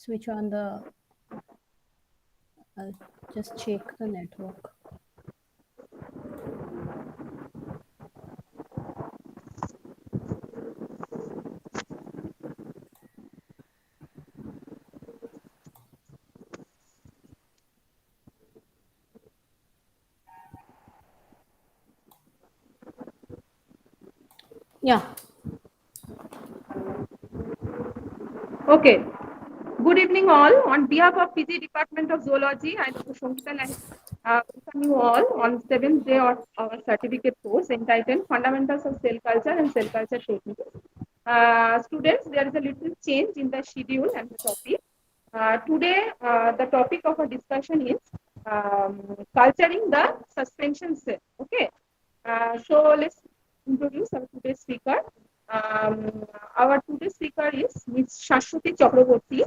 switch on the, I'll just check the network. Yeah. Okay. Good evening, all. On behalf of PG Department of Zoology, I, Dr. Shongita Lai, welcome you all on 7th day of our certificate course entitled Fundamentals of Cell Culture and Cell Culture Techniques. Students, there is a little change in the schedule and the topic. Today, the topic of our discussion is culturing the suspension cell. Okay. So let's introduce our today's speaker. Our today's speaker is Ms. Shashwati Chakraborty.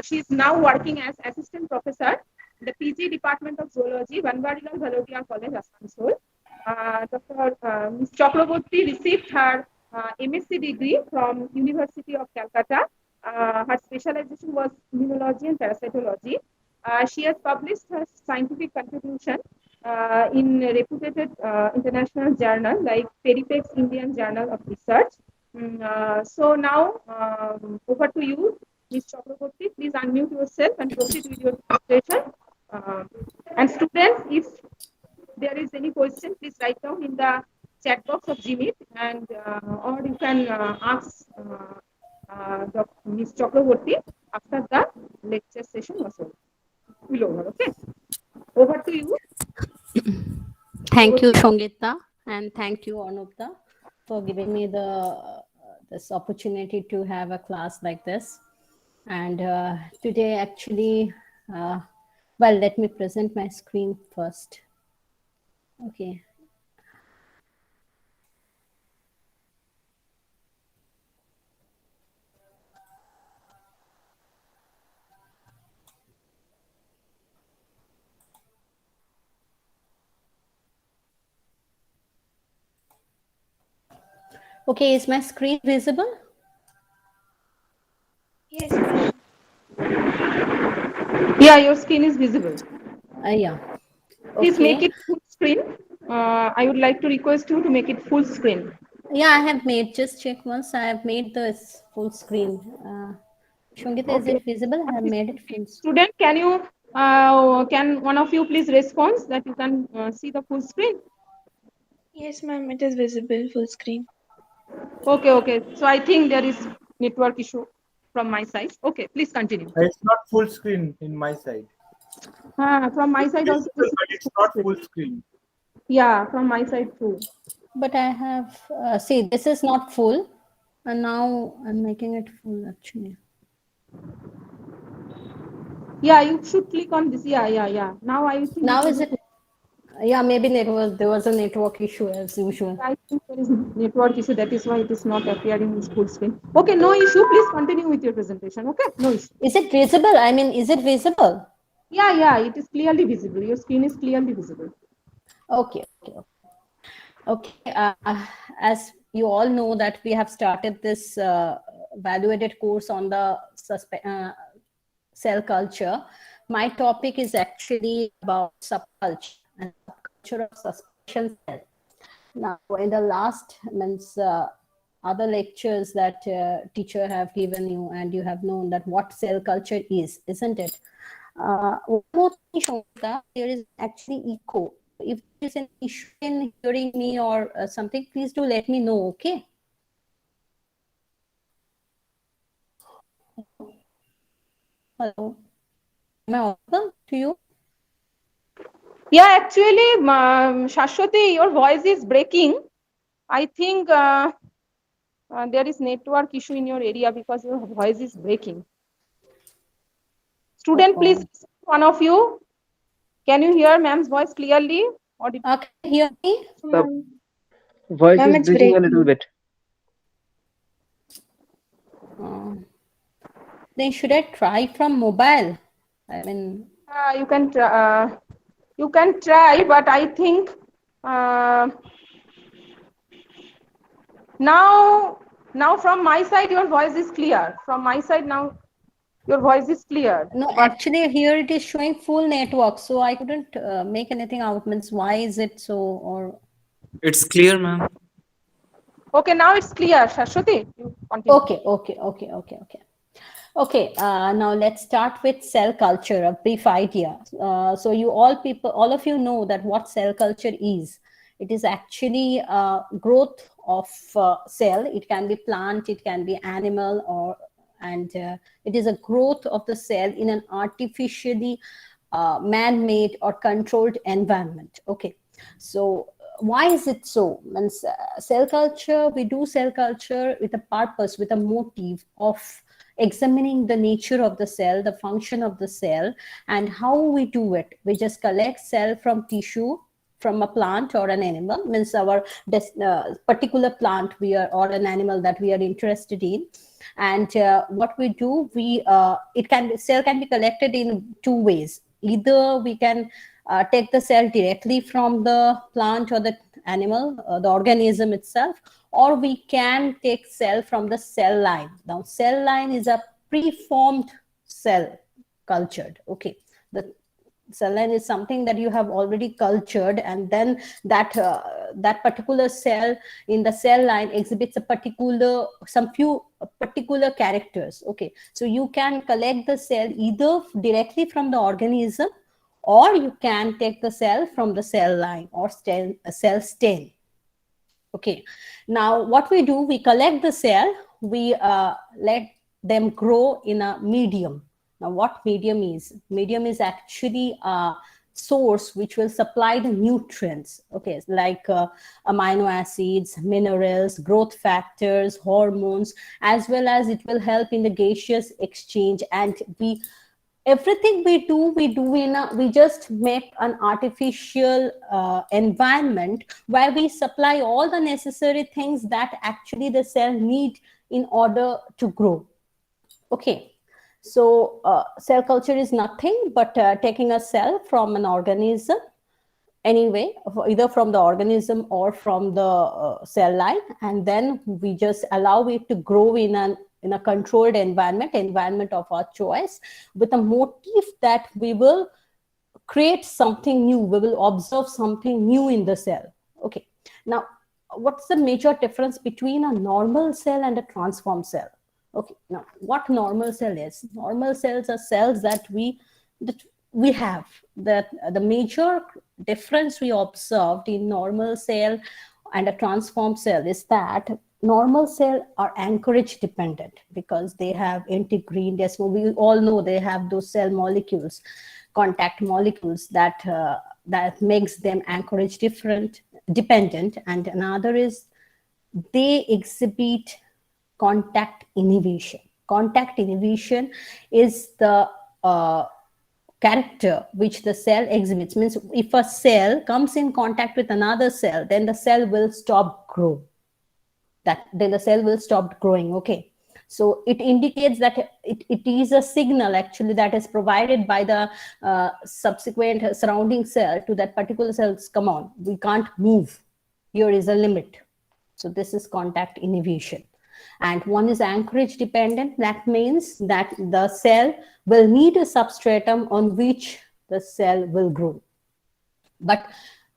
She is now working as assistant professor in the PG Department of Zoology, Banwarilal Bhalotia College, Asansol. Ms. Chakraborty received her MSc degree from University of Calcutta. Her specialization was immunology and parasitology. She has published her scientific contribution in reputed international journal like Peripex Indian Journal of Research. So now, over to you, Ms. Chakraborty. Please unmute yourself and proceed with your presentation. And students, if there is any question, please write down in the chat box of Gmeet, and or you can ask Ms. Chakraborty after the lecture session was over. Okay, over to you. Thank you, Shongita, and thank you, Anupta, for giving me this opportunity to have a class like this. And today, actually, well, let me present my screen first. Okay. Okay, is my screen visible? Yes, ma'am. Yeah, your screen is visible. Yeah. Please make Okay. it full screen. I would like to request you to make it full screen. Yeah, I have made, just check once, I have made this full screen. Shongita, is Okay. it visible? I have made it full screen. Student, can one of you please respond that you can see the full screen? Yes, ma'am. It is visible full screen. Okay. So I think there is network issue from my side. Okay, please continue. It's not full screen in my side. From my side also. Visible, but it's not full screen. Yeah, from my side too. But I have, see, this is not full. And now I'm making it full actually. Yeah, you should click on this. Yeah. Now I think Now it is will it? be. Yeah, maybe there was a network issue as usual. I think there is network issue. That is why it is not appearing in full screen. Okay, no issue. Please continue with your presentation. Okay, no issue. Is it visible? I mean, is it visible? Yeah. It is clearly visible. Your screen is clearly visible. Okay. As you all know that we have started this value-added course on the cell culture. My topic is actually about subculture and subculture of suspension cell. Now, in the last other lectures that teacher have given you, and you have known that what cell culture is, isn't it? One more thing, Shomita, there is actually echo. If there is an issue in hearing me or something, please do let me know, okay? Hello? Am I audible to you? Yeah, actually, Shashwati, your voice is breaking. I think there is network issue in your area because your voice is breaking. Student, please, one of you, can you hear ma'am's voice clearly? Or did Can you hear me? The voice Ma'am, is it's breaking a breaking. little bit. Then should I try from mobile? I mean, you can try, but I think now from my side your voice is clear. From my side now. Your voice is clear. No, but actually here it is showing full network, so I couldn't make anything out. Means why is it so? Or It's clear, ma'am. okay, now it's clear. Shashwati, you continue. okay. Okay, now let's start with cell culture, a brief idea. So you all of you know that what cell culture is. It is actually growth of cell. It can be plant, it can be animal, and it is a growth of the cell in an artificially man-made or controlled environment. Okay, so why is it so? Means cell culture, we do cell culture with a purpose, with a motive of examining the nature of the cell, the function of the cell, and how we do it. We just collect cell from tissue, from a plant or an animal, means our particular plant or an animal that we are interested in. And what we do, cell can be collected in two ways. Either we can take the cell directly from the plant or the animal, the organism itself, or we can take cell from the cell line. Now, cell line is a preformed cell cultured. Okay, the cell line is something that you have already cultured, and then that particular cell in the cell line exhibits some few particular characters. Okay, so you can collect the cell either directly from the organism, or you can take the cell from the cell line or cell stain. Okay, now what we do, we collect the cell, we let them grow in a medium. Now what medium is? Medium is actually a source which will supply the nutrients, okay, like amino acids, minerals, growth factors, hormones, as well as it will help in the gaseous exchange. And everything we just make an artificial environment where we supply all the necessary things that actually the cell need in order to grow. Okay, so cell culture is nothing but taking a cell from an organism, anyway, either from the organism or from the cell line, and then we just allow it to grow in a controlled environment of our choice, with a motive that we will create something new, we will observe something new in the cell. Okay, now what's the major difference between a normal cell and a transformed cell? Okay, now what normal cell is? Normal cells are cells that we have. That the major difference we observed in normal cell and a transformed cell is that normal cell are anchorage dependent, because they have integrin. We all know they have those cell molecules, contact molecules, that makes them anchorage dependent. And another is they exhibit contact inhibition. Contact inhibition is the character which the cell exhibits. Means if a cell comes in contact with another cell, then the cell will stop growing. Then the cell will stop growing. Okay, so it indicates that it is a signal actually that is provided by the subsequent surrounding cell to that particular cells, come on, we can't move, here is a limit. So this is contact inhibition. And one is anchorage dependent. That means that the cell will need a substratum on which the cell will grow. But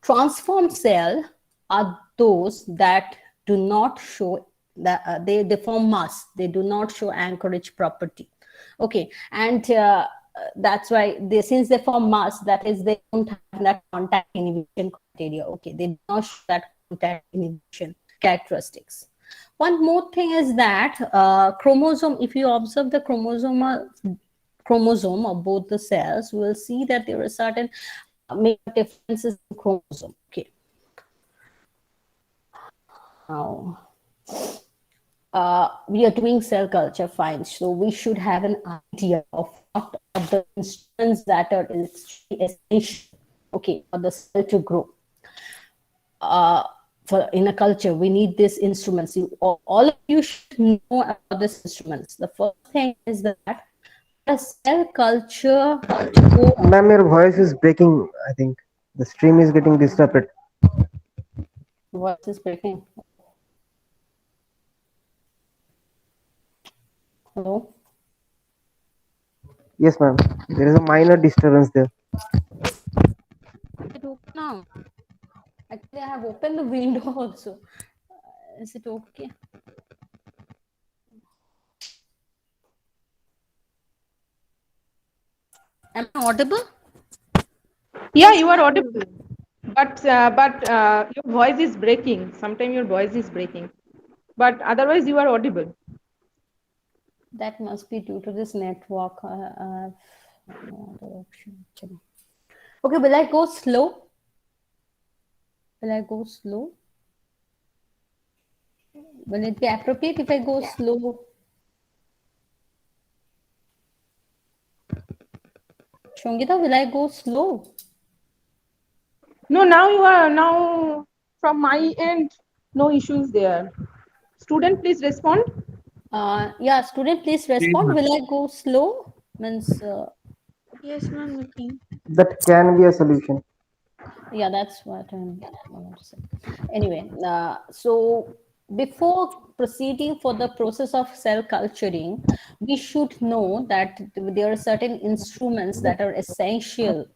transformed cell are those that do not show that they form mass. They do not show anchorage property. Okay, and that's why since they form mass, that is, they don't have that contact inhibition criteria. Okay, they do not show that contact inhibition characteristics. One more thing is that chromosome, if you observe the chromosome of both the cells, you will see that there are certain major differences in chromosome. Okay. Now, we are doing cell culture, fine. So we should have an idea of what are the instruments that are essential, okay, for the cell to grow. In a culture, we need these instruments. All of you should know about these instruments. The first thing is that a cell culture. Ma'am, your voice is breaking. I think the stream is getting disrupted. Voice is breaking. Hello. Yes, ma'am. There is a minor disturbance there. Is it okay now? Actually, I have opened the window also. Is it okay? Am I audible? Yeah, you are audible, but your voice is breaking. Sometimes your voice is breaking, but otherwise you are audible. That must be due to this network. I have no other option actually. Okay, will I go slow? Will I go slow? Will it be appropriate if I go slow? Shongita, will I go slow? No, now from my end, no issues there. Student, please respond. Yeah, student, please Please, respond. ma'am. Will I go slow? Means, Yes, ma'am, looking. That can be a solution. yeah, that's what I'm going to say. Anyway, so before proceeding for the process of cell culturing, we should know that there are certain instruments that are essential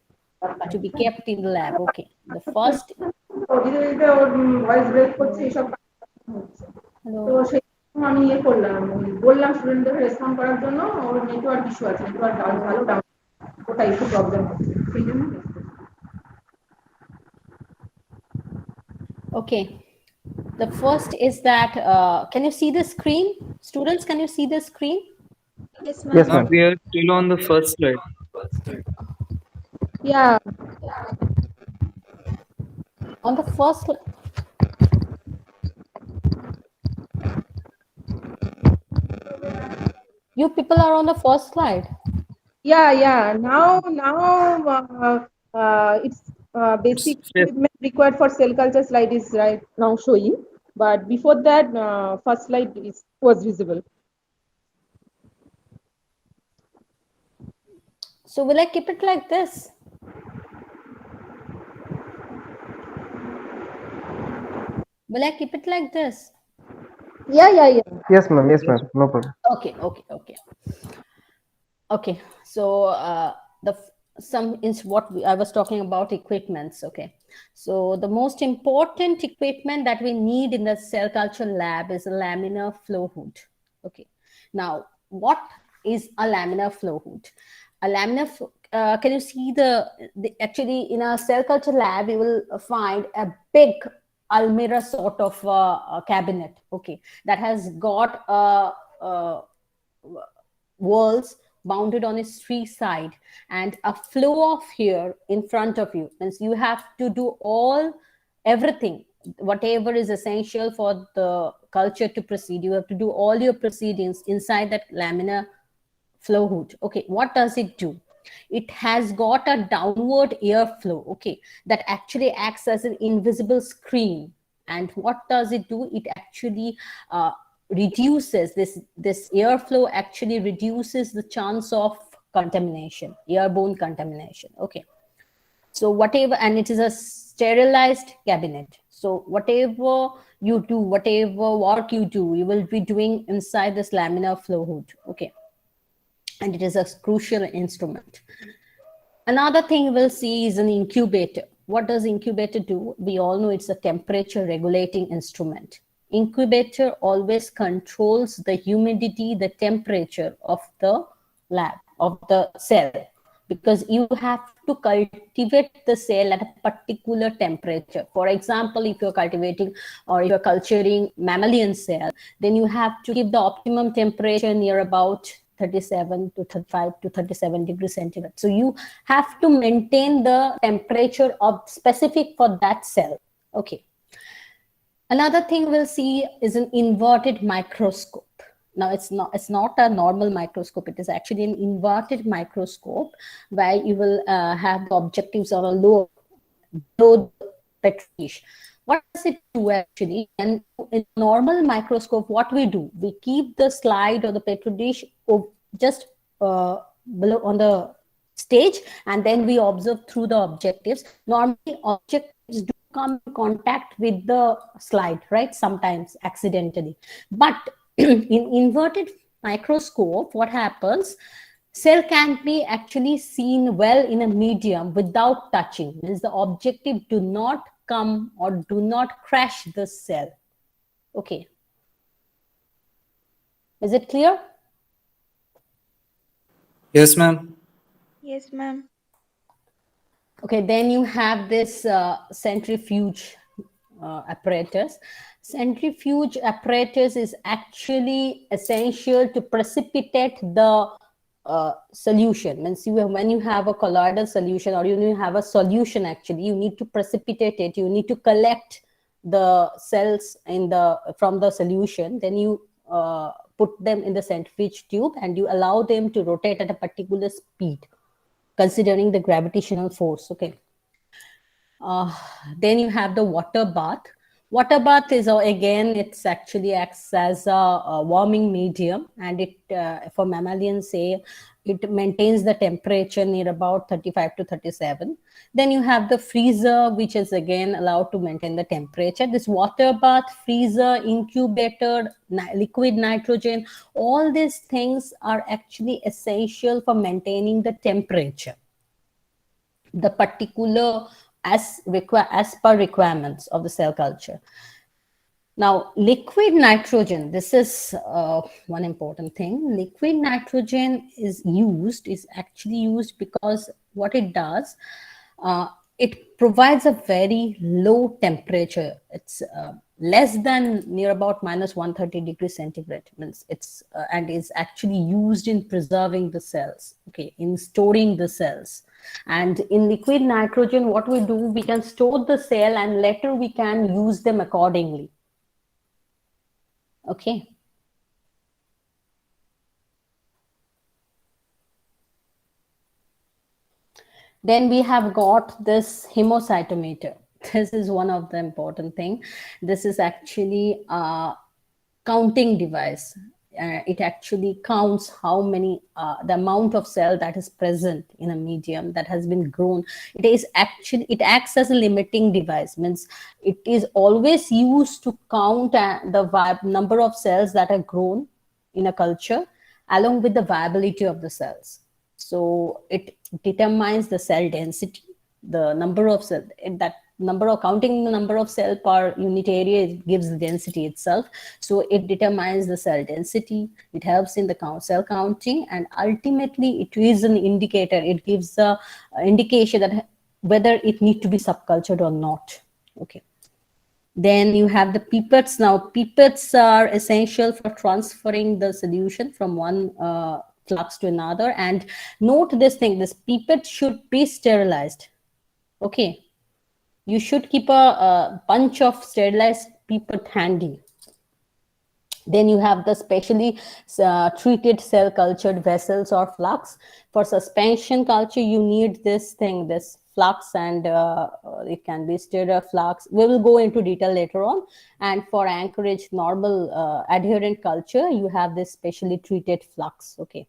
to be kept in the lab. Okay, the first. Voice break করছে এসব Hello. তো সেই জন্য আমি করলাম বললাম স্টুডেন্টদের respond করার জন্য ওর নেটওয়ার্ক ইস্যু আছে নেটওয়ার্ক ডাউন ভালো ডাউন ওটা একটু প্রবলেম হচ্ছে সেই জন্য Okay. The first is that, can you see the screen? Students, can you see the screen? Yes, Yes, ma'am. Ma'am, ma'am. we are still on the first slide. Yeah. On the first, you people are on the first slide. Yeah. Now, it's basic Yes. equipment required for cell culture slide is right now showing, but before that, first slide was visible. So will I keep it like this? Will I keep it like this? Yeah. Yes, ma'am. Yes, ma'am. No problem. Okay. Okay. So some is what I was talking about equipments. Okay. So the most important equipment that we need in the cell culture lab is a laminar flow hood. Okay. Now, what is a laminar flow hood? A laminar, can you see the actually in a cell culture lab, you will find a big Almira sort of a cabinet. Okay. That has got walls bounded on its three side and a flow of here in front of you. Means you have to do everything, whatever is essential for the culture to proceed. You have to do all your proceedings inside that laminar flow hood. Okay, what does it do? It has got a downward airflow, okay, that actually acts as an invisible screen. And what does it do? It actually reduces this airflow actually reduces the chance of contamination, airborne contamination. Okay, so whatever, and it is a sterilized cabinet, so whatever you do, whatever work you do, you will be doing inside this laminar flow hood. Okay, and it is a crucial instrument. Another thing we'll see is an incubator. What does incubator do? We all know it's a temperature regulating instrument. Incubator always controls the humidity, the temperature of the lab, of the cell, because you have to cultivate the cell at a particular temperature. For example, if you're cultivating or if you're culturing mammalian cell, then you have to keep the optimum temperature near about 37 to 35 to 37 degrees centigrade. So you have to maintain the temperature of specific for that cell. Okay. Another thing we'll see is an inverted microscope. Now it's not a normal microscope. It is actually an inverted microscope where you will have the objectives on a low petri dish. What does it do actually? And in normal microscope, what we do, we keep the slide or the petri dish just below on the stage, and then we observe through the objectives. Normally, objectives do come in contact with the slide, right? Sometimes accidentally. But in inverted microscope, what happens? Cell can be actually seen well in a medium without touching. Means the objective do not come or do not crash the cell. Okay. Is it clear? Yes, ma'am. Yes, ma'am. Okay, then you have this centrifuge apparatus. Centrifuge apparatus is actually essential to precipitate the solution. Means when you have a colloidal solution, or you have a solution, actually you need to precipitate it. You need to collect the cells from the solution. Then you put them in the centrifuge tube and you allow them to rotate at a particular speed, considering the gravitational force. Okay. Then you have the water bath. Water bath is again, it's actually acts as a warming medium, and it for mammalians, say, it maintains the temperature near about 35 to 37. Then you have the freezer, which is again allowed to maintain the temperature. This water bath, freezer, incubator, liquid nitrogen, all these things are actually essential for maintaining the temperature, the particular as per requirements of the cell culture. Now, liquid nitrogen, this is one important thing. Liquid nitrogen is actually used because what it does, it provides a very low temperature. It's less than near about minus 130 degrees centigrade. Means it's and is actually used in preserving the cells, okay, in storing the cells. And in liquid nitrogen, what we do, we can store the cell and later we can use them accordingly. Okay. Then we have got this hemocytometer. This is one of the important thing. This is actually a counting device. It actually counts how many, the amount of cell that is present in a medium that has been grown. It acts as a limiting device. Means it is always used to count the number of cells that are grown in a culture along with the viability of the cells. So it determines the cell density, the number of cells, counting the number of cell per unit area, it gives the density itself. So it determines the cell density, it helps in the cell counting, and ultimately it is an indicator. It gives the indication that whether it need to be subcultured or not. Okay. Then you have the pipettes. Now, pipettes are essential for transferring the solution from one flux to another. And note this thing, this pipette should be sterilized. Okay. You should keep a bunch of sterilized pipette handy. Then you have the specially treated cell cultured vessels or flux. For suspension culture, you need this thing, this flux, and it can be stirred flux. We will go into detail later on. And for anchorage, normal adherent culture, you have this specially treated flux. Okay.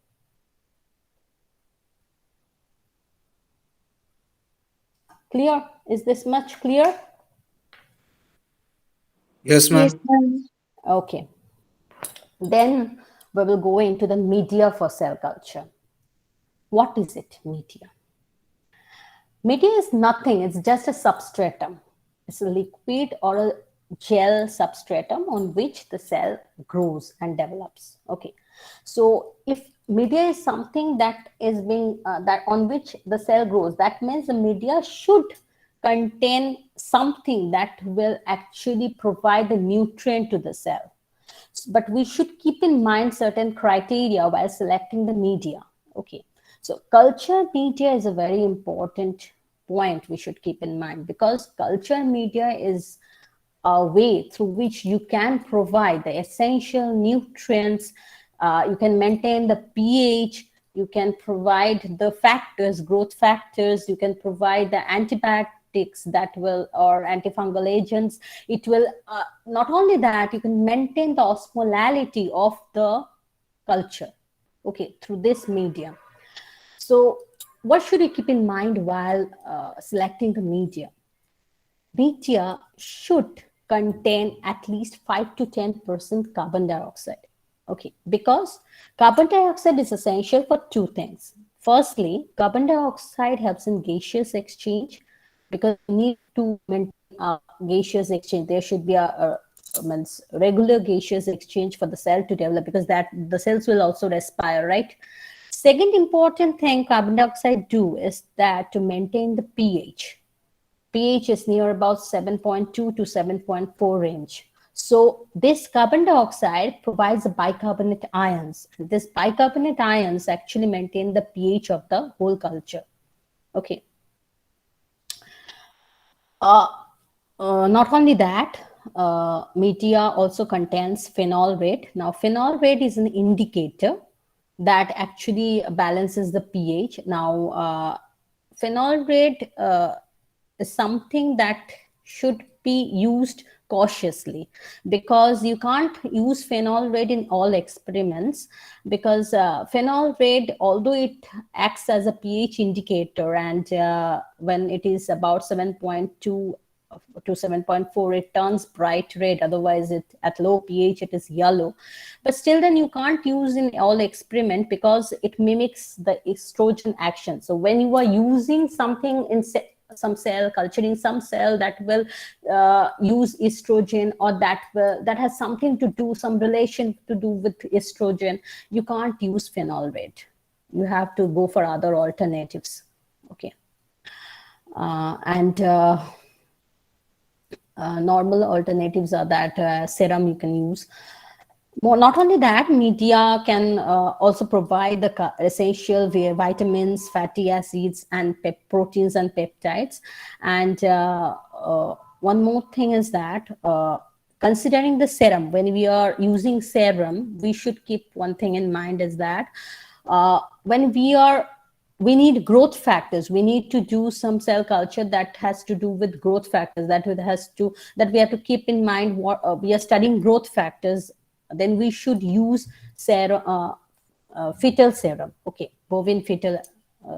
Clear? Is this much clear? Yes, ma'am. Yes, ma'am. Okay. Then we will go into the media for cell culture. What is it, media? Media is nothing, it's just a substratum. It's a liquid or a gel substratum on which the cell grows and develops. Okay. So if media is something that is being, that on which the cell grows, that means the media should contain something that will actually provide the nutrient to the cell. But we should keep in mind certain criteria while selecting the media. Okay. So culture media is a very important point we should keep in mind, because culture media is a way through which you can provide the essential nutrients. You can maintain the pH, you can provide the factors, growth factors, you can provide the antibiotics that will, or antifungal agents. It will, not only that, you can maintain the osmolality of the culture, okay, through this medium. So what should you keep in mind while selecting the media? Media should contain at least 5 to 10% carbon dioxide. Okay, because carbon dioxide is essential for two things. Firstly, carbon dioxide helps in gaseous exchange because we need to maintain a gaseous exchange. There should be a means regular gaseous exchange for the cell to develop, because that the cells will also respire, right? Second important thing carbon dioxide do is that to maintain the pH. pH is near about 7.2 to 7.4 range. So this carbon dioxide provides the bicarbonate ions. This bicarbonate ions actually maintain the pH of the whole culture. Okay. Not only that, media also contains phenol rate. Now, phenol rate is an indicator that actually balances the pH. Now, phenol rate is something that should be used cautiously, because you can't use phenol rate in all experiments, because phenol rate, although it acts as a pH indicator, and when it is about 7.2 to 7.4 it turns bright red, otherwise it at low pH it is yellow. But still then you can't use in all experiment because it mimics the estrogen action. So when you are using something in some cell, culturing some cell that will use estrogen, or that has something to do, some relation to do with estrogen, you can't use phenol rate. You have to go for other alternatives. Okay. Normal alternatives are that serum you can use. Not only that, media can also provide the essential vitamins, fatty acids, and proteins and peptides. And one more thing is that considering the serum, when we are using serum, we should keep one thing in mind, is that when we need growth factors. We need to do some cell culture that has to do with growth factors. That we have to keep in mind what we are studying growth factors. Then we should use serum, fetal serum. Okay, bovine fetal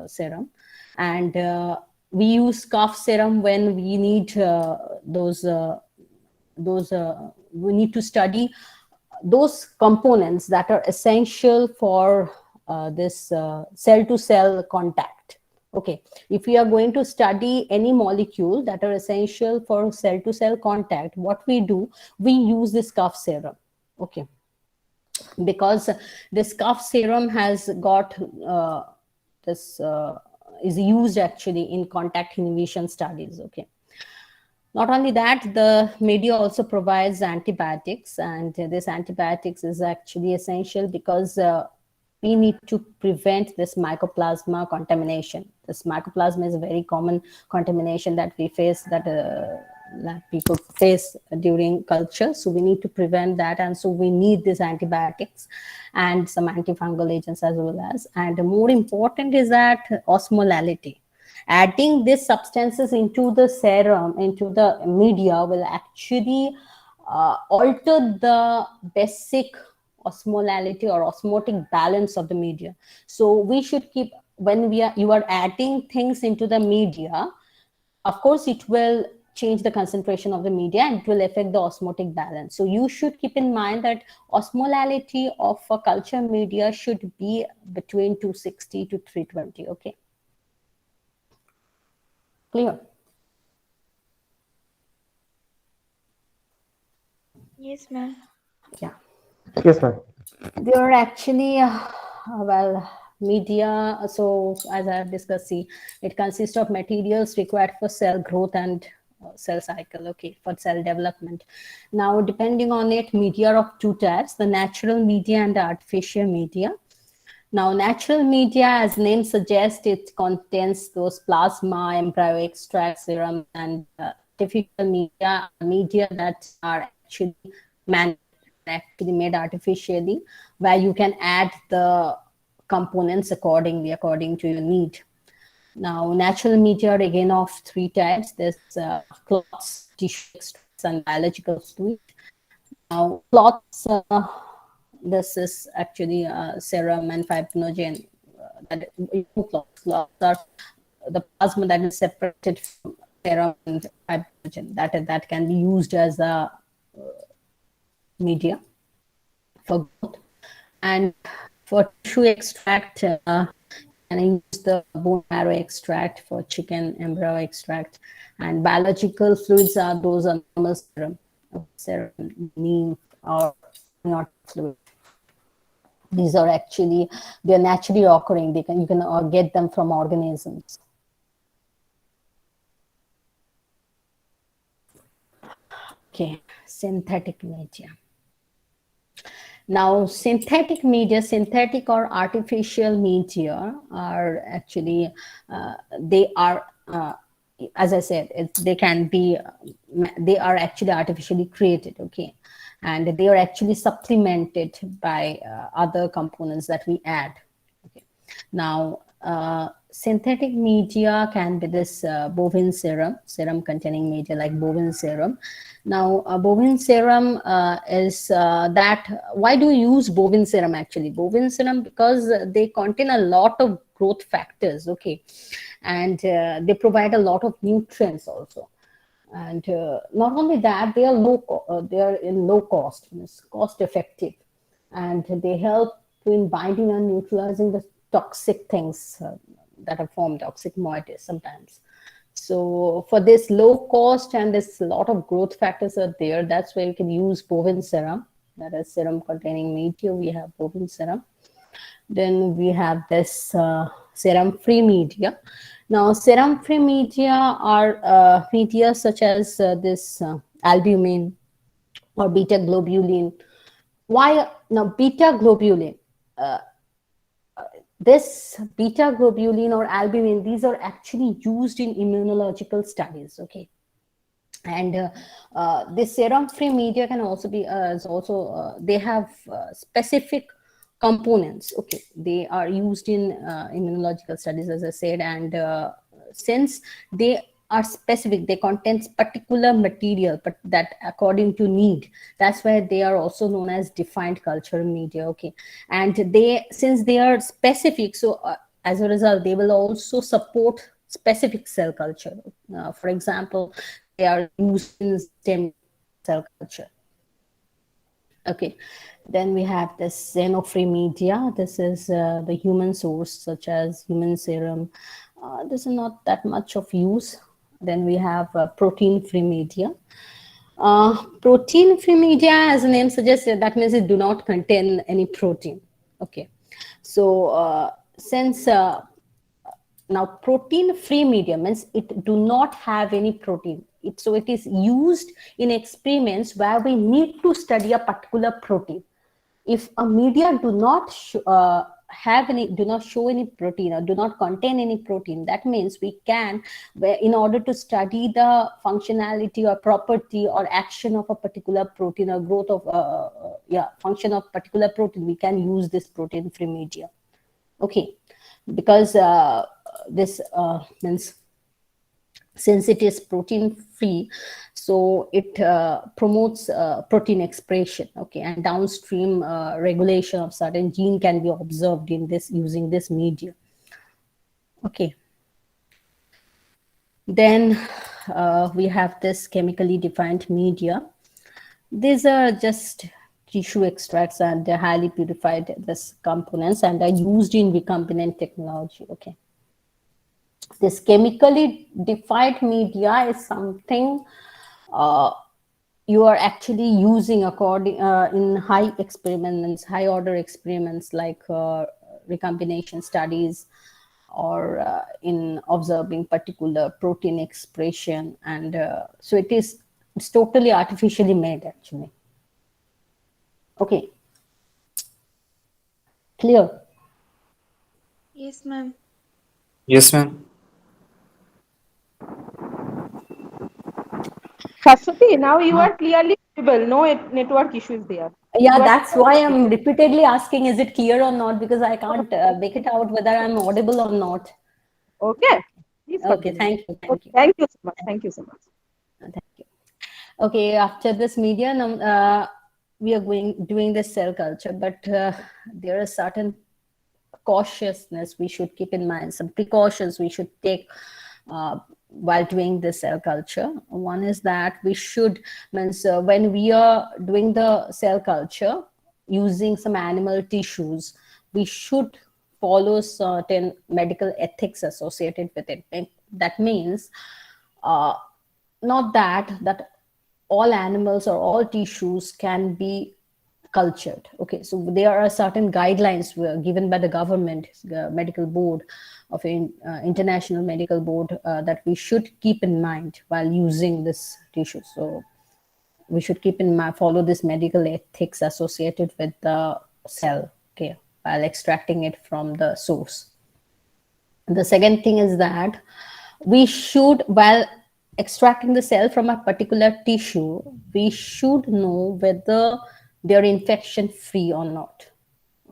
serum, and we use calf serum when we need we need to study those components that are essential for this cell-to-cell contact. Okay, if we are going to study any molecule that are essential for cell-to-cell contact, what we do, we use this calf serum. Okay, because this calf serum has got is used actually in contact inhibition studies. Okay. Not only that, the media also provides antibiotics, and this antibiotics is actually essential because we need to prevent this mycoplasma contamination. This mycoplasma is a very common contamination that we face, that people face during culture. So we need to prevent that, and so we need these antibiotics and some antifungal agents as well as. And more important is that osmolality. Adding these substances into the serum, into the media, will actually alter the basic osmolality or osmotic balance of the media. So we should keep, when you are adding things into the media, of course it will change the concentration of the media and it will affect the osmotic balance. So you should keep in mind that osmolality of a culture media should be between 260 to 320. Okay. Clear? Yes, ma'am. Yeah. Yes, ma'am. There are actually, media. So as I have discussed, see, it consists of materials required for cell growth and cell cycle. Okay, for cell development. Now, depending on it, media are of two types: the natural media and the artificial media. Now, natural media, as name suggests, it contains those plasma, embryo extract, serum, and artificial media that are actually made artificially, where you can add the components according to your need. Now, natural media are again of three types. There's clots, tissue extracts, and biological fluid. Now, clots, this is actually serum and fibrinogen. Clots are the plasma that is separated from serum and fibrinogen. That can be used as a media for growth. And for tissue extract, and I use the bone marrow extract for chicken embryo extract. And biological fluids are those are normal serum, neem, or not fluid. These are actually, they're naturally occurring. You can get them from organisms. Okay, synthetic media. Now, synthetic media, synthetic or artificial media are actually, they are, as I said, they can be, they are actually artificially created, okay? And they are actually supplemented by other components that we add, okay? Now, synthetic media can be this bovine serum containing media like bovine serum. Now, bovine serum is that, why do you use bovine serum actually? Bovine serum because they contain a lot of growth factors, okay? And they provide a lot of nutrients also. And not only that, they are in low cost, cost effective, and they help in binding and neutralizing the toxic things that are formed, toxic moieties sometimes. So for this low cost and this lot of growth factors are there, that's where you can use bovine serum. That is serum containing media. We have bovine serum. Then we have this serum-free media. Now, serum-free media are media such as this albumin or beta globulin. Why now beta globulin? This beta globulin or albumin, these are actually used in immunological studies, okay? And this serum-free media can also be they have specific components, okay? They are used in immunological studies, as I said, and since they are specific, they contain particular material, but that according to need, that's why they are also known as defined culture media, okay? And since they are specific, so as a result, they will also support specific cell culture. For example, they are used in stem cell culture. Okay, then we have this xeno-free media. This is the human source, such as human serum. This is not that much of use. Then we have protein-free media. Protein-free media, as the name suggests, that means it do not contain any protein. Okay, so since now protein-free media means it do not have any protein. So it is used in experiments where we need to study a particular protein. If a media do not show any protein or do not contain any protein, that means we can, in order to study the functionality or property or action of a particular protein or growth of function of particular protein, we can use this protein-free media. Okay, because this means since it is protein free, so it promotes protein expression, okay, and downstream regulation of certain gene can be observed in this using this media. Okay, then we have this chemically defined media. These are just tissue extracts and they're highly purified this components and are used in recombinant technology. Okay, this chemically defined media is something you are actually using according in high experiments, high order experiments like recombination studies, or in observing particular protein expression, and so it's totally artificially made actually. Okay, clear? Yes, ma'am. Yes, ma'am. Shashwati, now you are clearly visible. No network issues there. Yeah, You are that's why I'm repeatedly asking, is it clear or not? Because I can't make it out whether I'm audible or not. okay. Please Okay, continue. thank you. Okay, thank you so much. Thank you so much. Thank you. Okay, after this media, we are doing this cell culture, but there are certain cautiousness we should keep in mind, some precautions we should take while doing the cell culture. One is that we should, when we are doing the cell culture, using some animal tissues, we should follow certain medical ethics associated with it. And that means not that all animals or all tissues can be cultured. Okay, so there are certain guidelines were given by the government, the medical board of international medical board, that we should keep in mind while using this tissue. So we should keep in mind, follow this medical ethics associated with the cell, okay, while extracting it from the source. The second thing is that we should, while extracting the cell from a particular tissue, we should know whether they're infection free or not.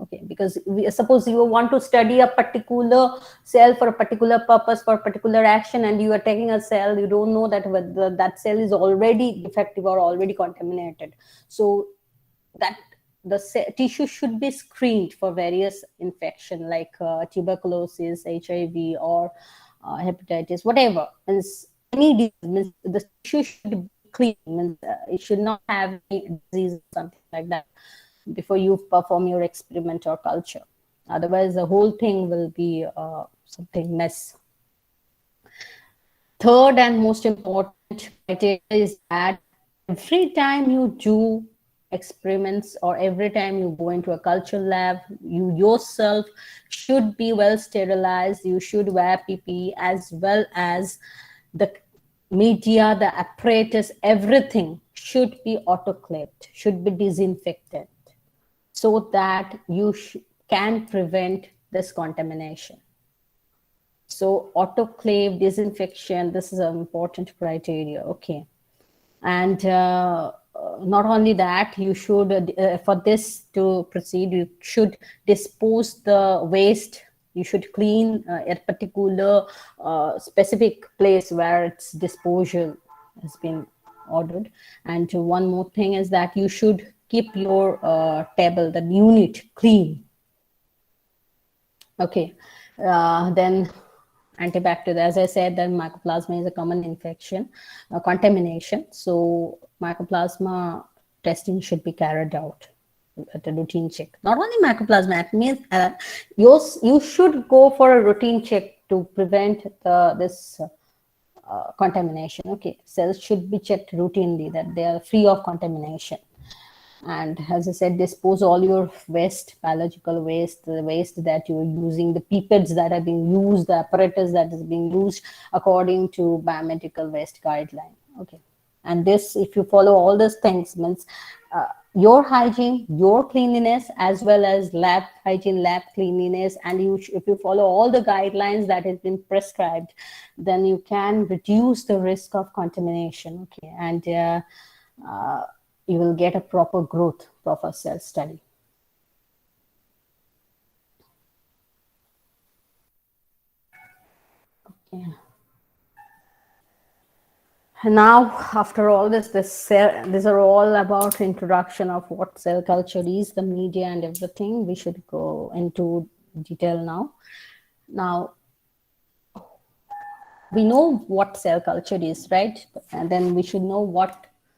Okay, because suppose you want to study a particular cell for a particular purpose, for a particular action, and you are taking a cell, you don't know that whether that cell is already defective or already contaminated. So that the tissue should be screened for various infection like tuberculosis, HIV, or hepatitis, whatever. Means any disease, means the tissue should be clean, means it should not have any disease or something like that before you perform your experiment or culture. Otherwise, the whole thing will be something mess. Third and most important criteria is that every time you do experiments or every time you go into a culture lab, you yourself should be well sterilized. You should wear PPE, as well as the media, the apparatus, everything should be autoclaved, should be disinfected, so that you can prevent this contamination. So autoclave, disinfection, this is an important criteria, okay. And not only that, you should, for this to proceed, you should dispose the waste. You should clean a particular specific place where its disposal has been ordered. And one more thing is that you should keep your table, the unit, clean. Okay, then antibacterial, as I said, that mycoplasma is a common infection, contamination. So mycoplasma testing should be carried out at a routine check. Not only mycoplasma, it means you should go for a routine check to prevent this contamination. Okay, cells should be checked routinely that they are free of contamination. And as I said, dispose all your waste, biological waste, the waste that you're using, the pipettes that are being used, the apparatus that is being used according to biomedical waste guideline. Okay, and this, if you follow all these things, means your hygiene, your cleanliness, as well as lab hygiene, lab cleanliness, and if you follow all the guidelines that has been prescribed, then you can reduce the risk of contamination. Okay, and you will get a proper growth, proper cell study. Okay. Now, after all this, these are all about introduction of what cell culture is, the media and everything. We should go into detail now. Now, we know what cell culture is, right? And then we should know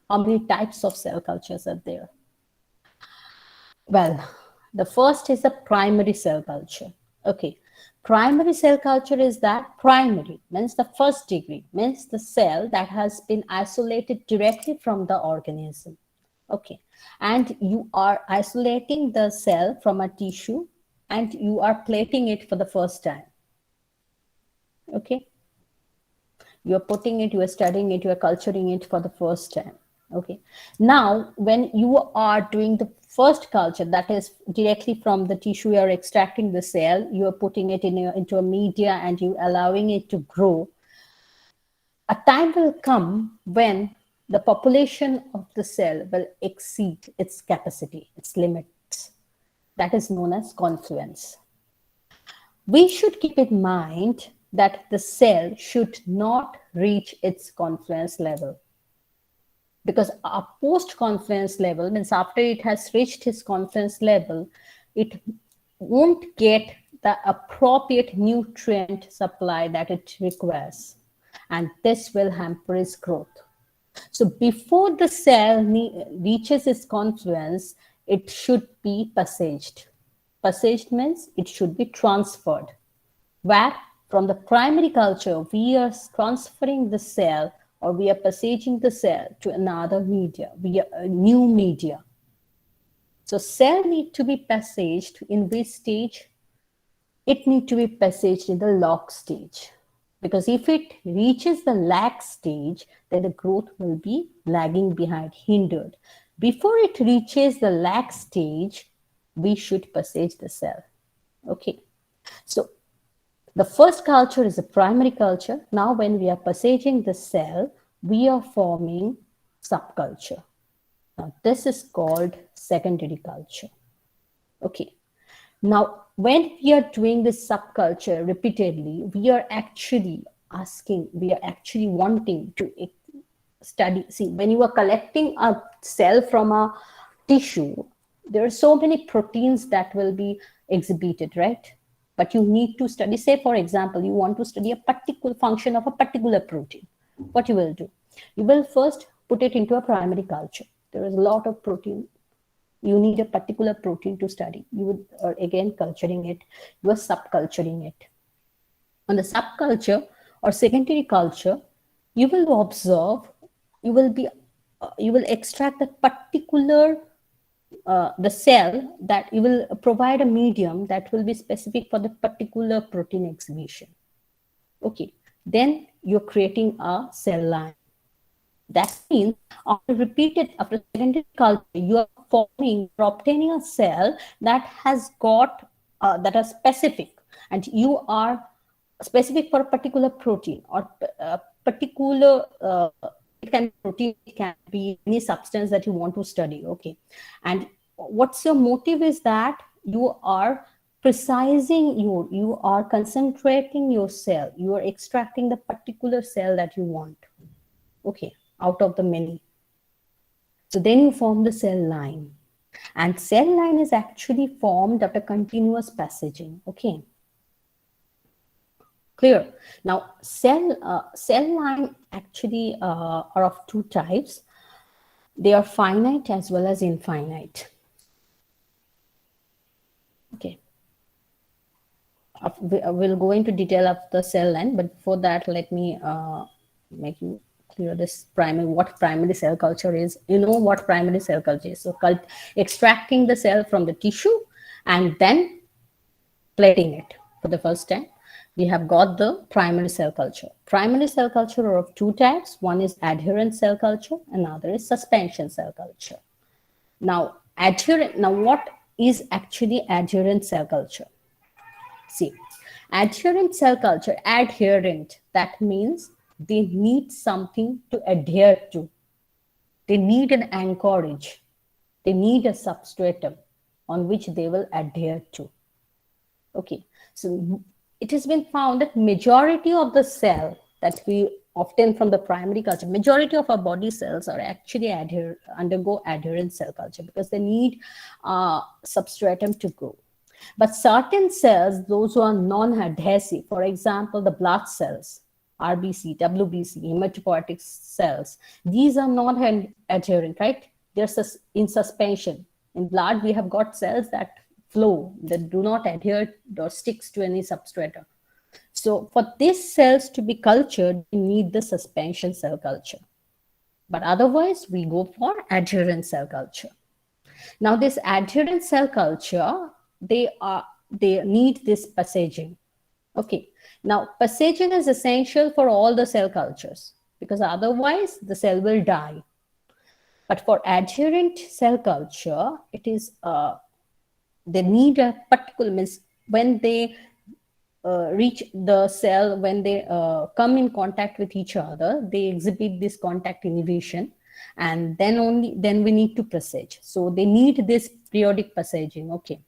how many types of cell cultures are there. Well, the first is a primary cell culture. Okay, primary cell culture is that primary means the first degree, means the cell that has been isolated directly from the organism. Okay, and you are isolating the cell from a tissue and you are plating it for the first time. Okay, you are putting it, you are studying it, you are culturing it for the first time. Okay, now when you are doing the first culture, that is directly from the tissue, you are extracting the cell, you are putting it into a media and you allowing it to grow. A time will come when the population of the cell will exceed its capacity, its limits. That is known as confluence. We should keep in mind that the cell should not reach its confluence level, because a post-confluence level means after it has reached its confluence level, it won't get the appropriate nutrient supply that it requires, and this will hamper its growth. So before the cell reaches its confluence, it should be passaged. Passaged means it should be transferred. Where from the primary culture, we are transferring the cell or we are passaging the cell to another media, via a new media. So cell need to be passaged in which stage? It need to be passaged in the log stage. Because if it reaches the lag stage, then the growth will be lagging behind, hindered. Before it reaches the lag stage, we should passage the cell. Okay. So the first culture is a primary culture. Now when we are passaging the cell, we are forming subculture. Now this is called secondary culture. Okay. Now, when we are doing this subculture repeatedly, we are actually wanting to study. See, when you are collecting a cell from a tissue, there are so many proteins that will be exhibited, right? But you need to study, say, for example, you want to study a particular function of a particular protein. What you will do? You will first put it into a primary culture. There is a lot of protein. You need a particular protein to study. You are again culturing it. You are subculturing it. On the subculture or secondary culture, you will observe. You will extract the particular the cell that you will provide a medium that will be specific for the particular protein exhibition. Okay. Then you're creating a cell line. That means after secondary culture, you are forming or obtaining a cell that has got that are specific, and you are specific for a particular protein or a particular it can be protein, it can be any substance that you want to study. Okay, and what's your motive is that you are precising you are concentrating your cell, you are extracting the particular cell that you want. Okay, out of the many. So then you form the cell line, and cell line is actually formed after continuous passaging. Okay, clear? Now cell line actually are of two types. They are finite as well as infinite. Okay, we'll go into detail of the cell line, but before that, let me make you clear this what primary cell culture is. You know what primary cell culture is. So extracting the cell from the tissue and then plating it for the first time. We have got the primary cell culture. Primary cell culture are of two types. One is adherent cell culture, another is suspension cell culture. Now, what is actually adherent cell culture? See, adherent cell culture, adherent, that means they need something to adhere to. They need an anchorage. They need a substratum on which they will adhere to. Okay, so it has been found that majority of the cell that we obtain from the primary culture, majority of our body cells are actually undergo adherent cell culture because they need substratum to grow. But certain cells, those who are non-adhesive, for example, the blood cells, RBC, WBC, hematopoietic cells, these are not adherent, right? They're in suspension. In blood, we have got cells that flow, that do not adhere or sticks to any substrata. So for these cells to be cultured, we need the suspension cell culture. But otherwise, we go for adherent cell culture. Now, this adherent cell culture, they need this passaging. Okay. Now, passaging is essential for all the cell cultures because otherwise the cell will die. But for adherent cell culture, it is they need a particular, means when they reach the cell, when they come in contact with each other, they exhibit this contact inhibition, and then we need to passage. So they need this periodic passaging. Okay.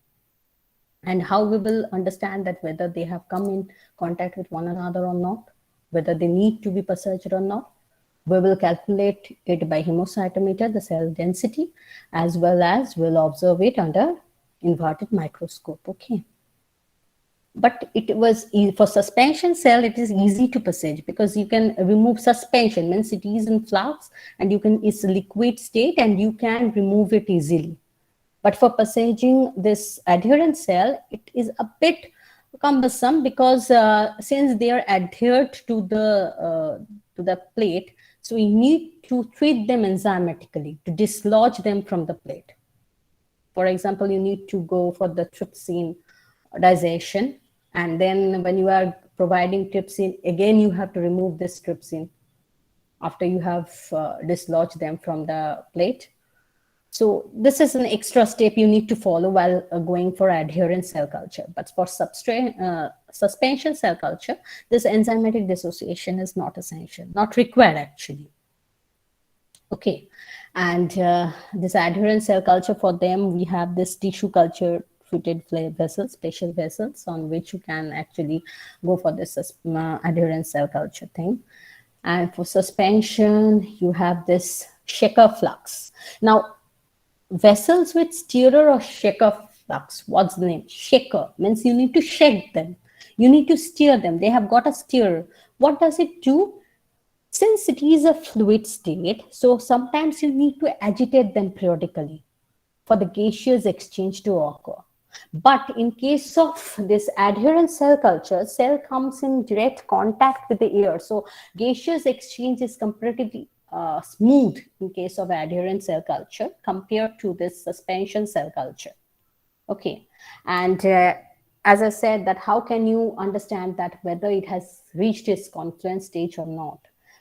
And how we will understand that whether they have come in contact with one another or not, whether they need to be passaged or not. We will calculate it by hemocytometer, the cell density, as well as we'll observe it under inverted microscope. Okay. But it was for suspension cell, it is easy to passage because you can remove suspension, means it is in flux and it's a liquid state and you can remove it easily. But for passaging this adherent cell, it is a bit cumbersome because since they are adhered to the plate, so we need to treat them enzymatically to dislodge them from the plate. For example, you need to go for the trypsin digestion, and then when you are providing trypsin, again you have to remove this trypsin after you have dislodged them from the plate. So this is an extra step you need to follow while going for adherent cell culture. But for suspension cell culture, this enzymatic dissociation is not essential, not required actually. Okay, and this adherent cell culture, for them, we have this tissue culture fluted vessels, special vessels on which you can actually go for this adherent cell culture thing. And for suspension, you have this Shaker flux. Now, vessels with stirrer or Shaker flux, what's the name? Shaker means you need to shake them. You need to stir them. They have got a stirrer. What does it do? Since it is a fluid state, so sometimes you need to agitate them periodically for the gaseous exchange to occur. But in case of this adherent cell culture, cell comes in direct contact with the air. So gaseous exchange is comparatively smooth in case of adherent cell culture compared to this suspension cell culture. Okay, and as I said, that how can you understand that whether it has reached its confluence stage or not?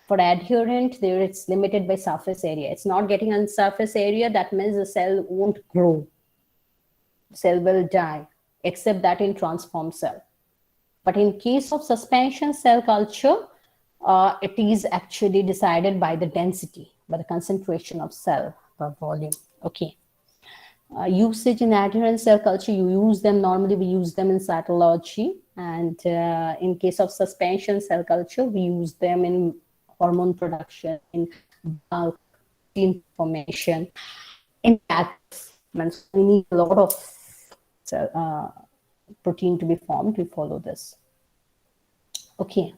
For adherent, there it's limited by surface area. It's not getting on surface area. That means the cell won't grow. The cell will die, except that in transformed cell. But in case of suspension cell culture, it is actually decided by the density, by the concentration of cell per volume. Okay. Usage in adherent cell culture, you use them, normally we use them in cytology. And in case of suspension cell culture, we use them in hormone production, in bulk, protein formation, in attachments. We need a lot of protein to be formed. We follow this. Okay.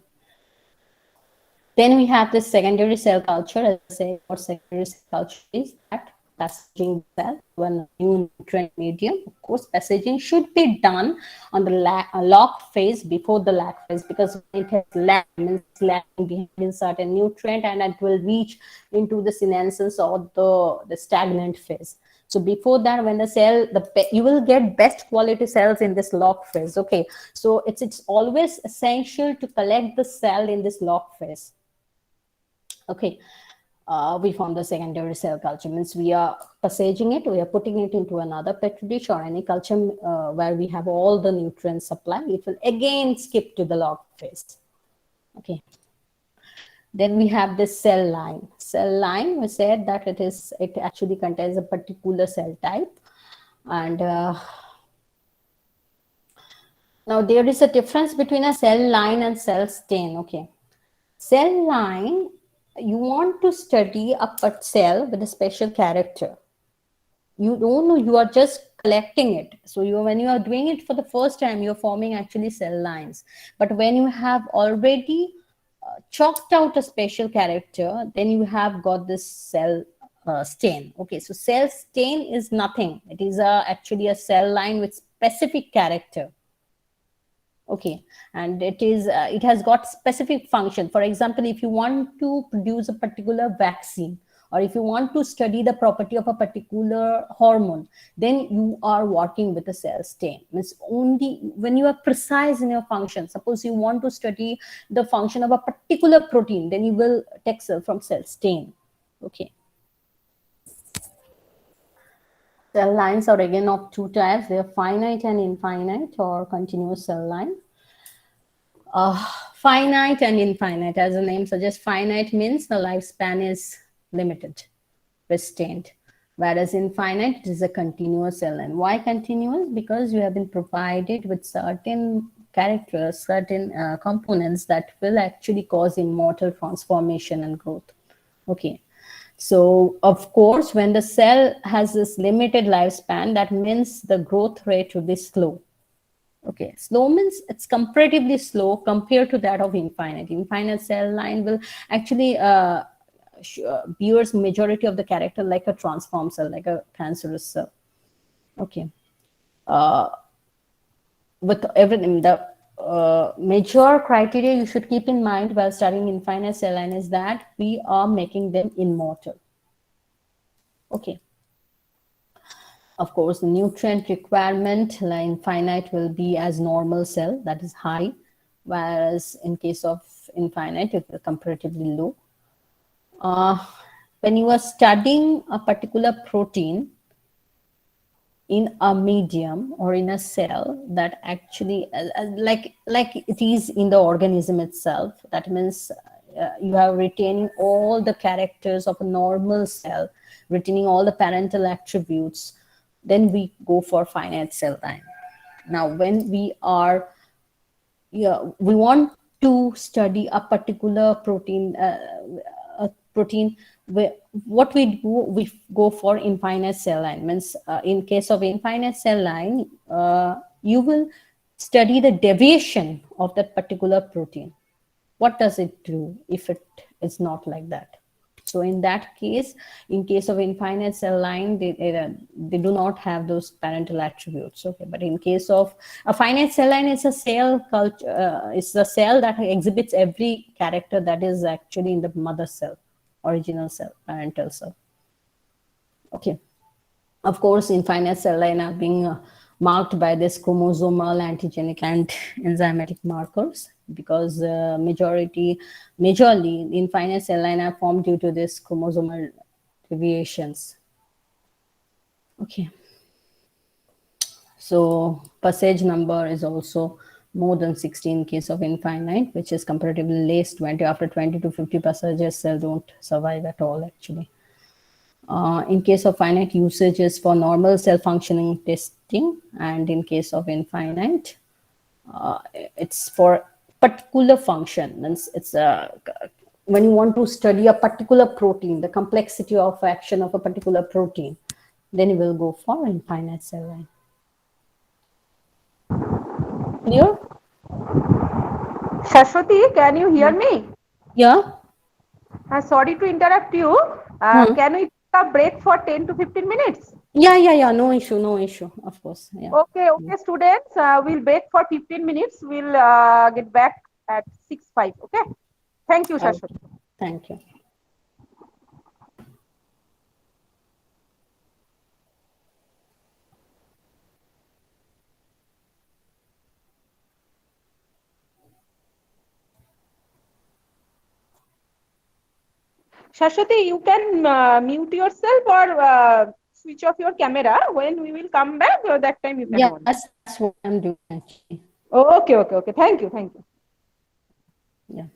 Then we have this secondary cell culture. As I say, what secondary cell culture is that passaging cell to a new nutrient medium. Of course, passaging should be done on the log phase before the lag phase, because when it has lag, means lagging behind certain nutrient, and it will reach into the senescence or the stagnant phase. So before that, when the cell, you will get best quality cells in this log phase. Okay, so it's always essential to collect the cell in this log phase. Okay. We form the secondary cell culture, means we are passaging it, we are putting it into another petri dish or any culture where we have all the nutrient supply. It will again skip to the log phase. Okay. Then we have this cell line. Cell line, we said that it actually contains a particular cell type. And now there is a difference between a cell line and cell stain. Okay. Cell line, you want to study a cell with a special character. You don't know, you are just collecting it. So when you are doing it for the first time, you're forming actually cell lines. But when you have already chalked out a special character, then you have got this cell stain. Okay, so cell stain is nothing. It is actually a cell line with specific character. Okay, and it has got specific function. For example, if you want to produce a particular vaccine, or if you want to study the property of a particular hormone, then you are working with a cell stain. Means only when you are precise in your function. Suppose you want to study the function of a particular protein, then you will take cell from cell stain. Okay. Cell lines are again of two types. They are finite and infinite, or continuous cell line. Finite and infinite, as the name suggests, finite means the lifespan is limited, restrained, whereas infinite, it is a continuous cell line. Why continuous? Because you have been provided with certain characters, certain components that will actually cause immortal transformation and growth. Okay. So, of course, when the cell has this limited lifespan, that means the growth rate will be slow. Okay, slow means it's comparatively slow compared to that of infinite. Infinite cell line will actually bears majority of the character like a transformed cell, like a cancerous cell. Okay. With everything, the major criteria you should keep in mind while studying infinite cell line is that we are making them immortal. Okay. Of course, the nutrient requirement in finite will be as normal cell, that is high, whereas in case of infinite, it will comparatively low. When you are studying a particular protein in a medium or in a cell that actually like it is in the organism itself, that means you have retaining all the characters of a normal cell, retaining all the parental attributes, then we go for finite cell line. Now when we are we want to study a particular protein, what we do, we go for infinite cell line. Means in case of infinite cell line, you will study the deviation of that particular protein. What does it do if it is not like that? So in that case, in case of infinite cell line, they do not have those parental attributes. Okay, but in case of a finite cell line, it's a cell culture. It's a cell that exhibits every character that is actually in the mother cell, original cell, parental cell. Okay. Of course, infinite cell line are being marked by this chromosomal, antigenic, and enzymatic markers, because majorly infinite cell line are formed due to this chromosomal deviations. Okay. So passage number is also more than 16 in case of infinite, which is comparatively less. 20 after 20 to 50 passages, cell don't survive at all actually. In case of finite, usage is for normal cell functioning testing, and in case of infinite, it's for particular function. It's when you want to study a particular protein, the complexity of action of a particular protein, then you will go for infinite cell line. Clear? Shashwati, can you hear me? Yeah. Sorry to interrupt you. Can we take a break for 10 to 15 minutes? Yeah. No issue. Of course. Yeah. Okay, students. We'll break for 15 minutes. We'll get back at 6:05. Okay. Thank you, Shashwati. Thank you. Shashwati, you can mute yourself or switch off your camera. When we will come back, that time you can on. That's what I'm doing actually. Okay. Thank you. Yeah.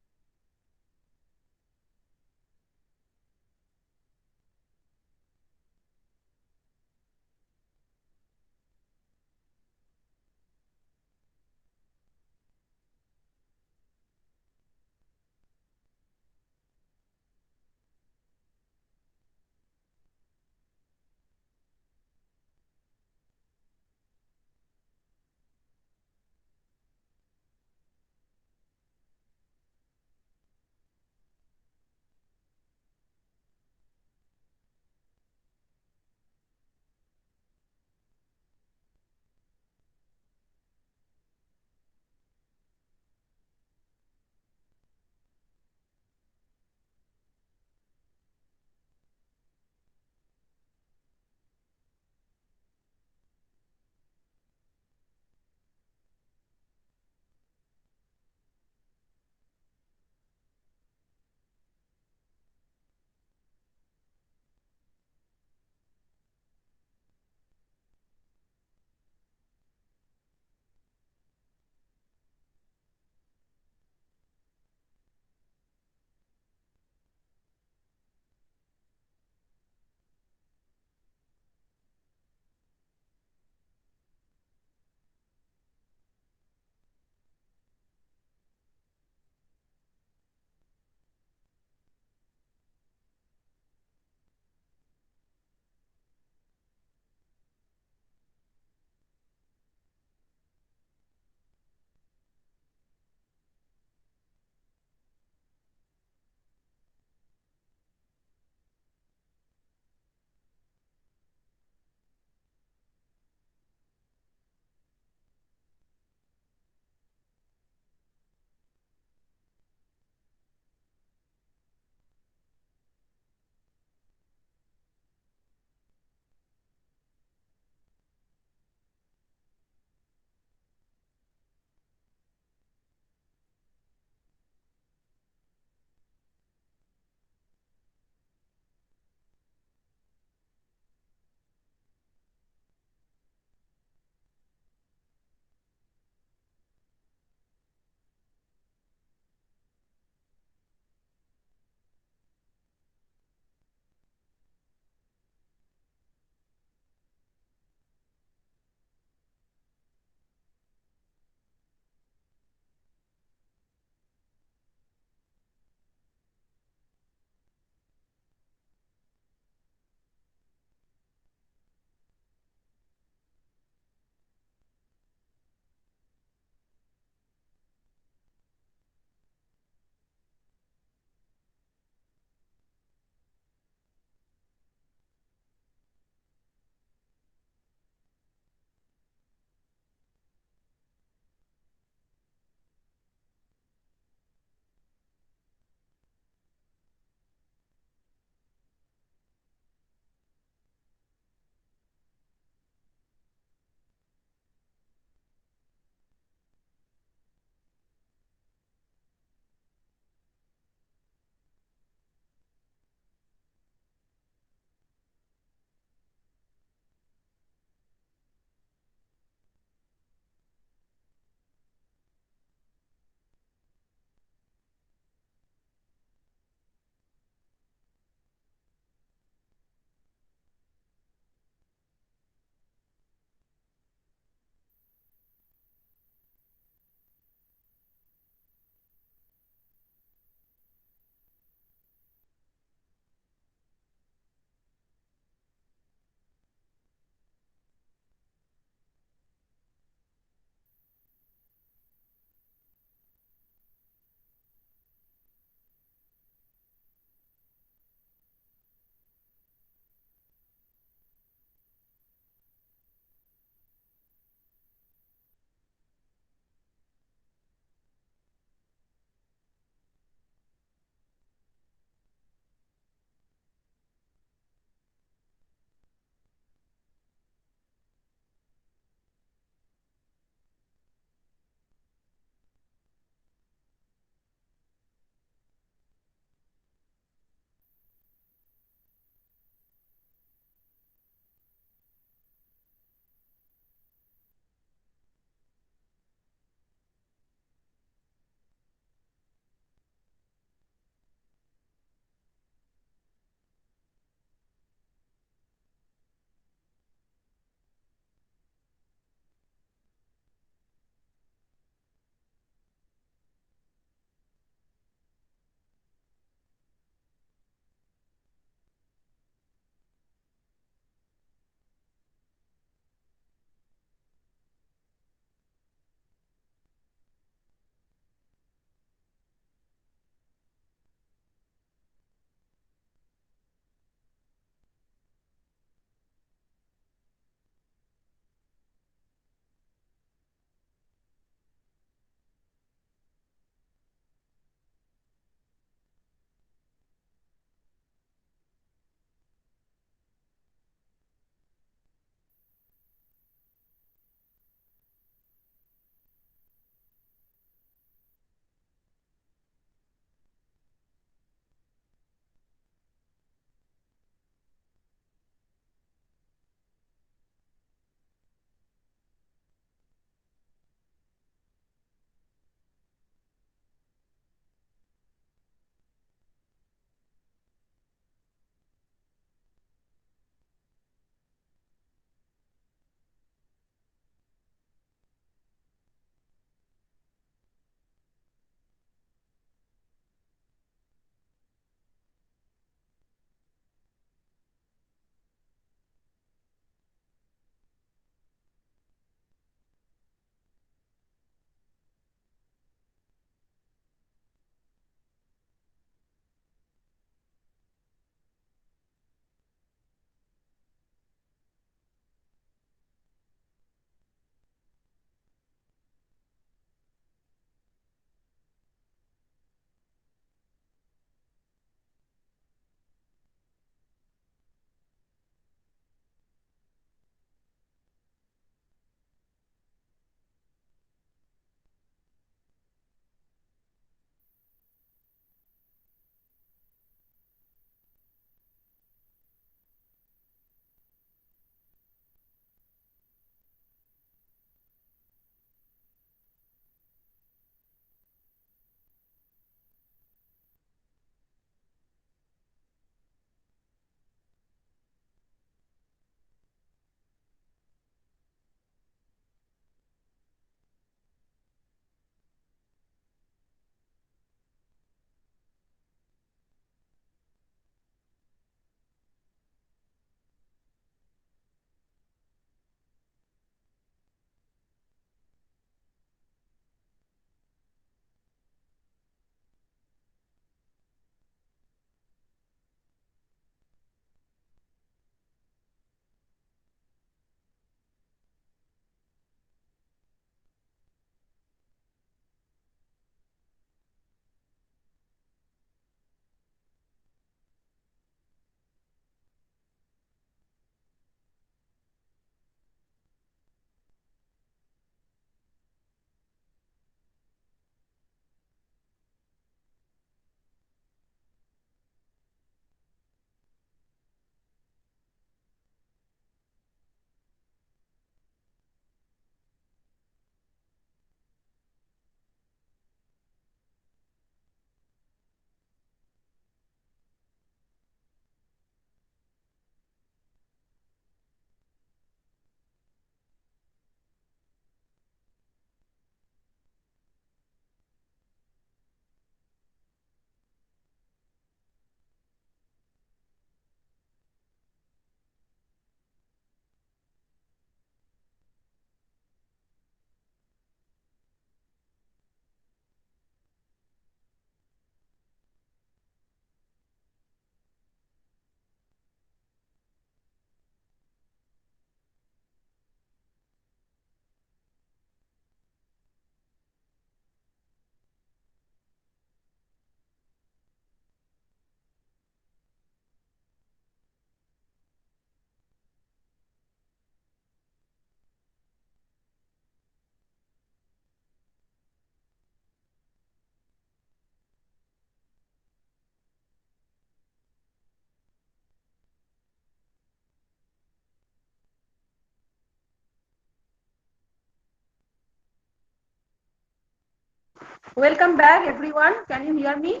Welcome back, everyone. Can you hear me?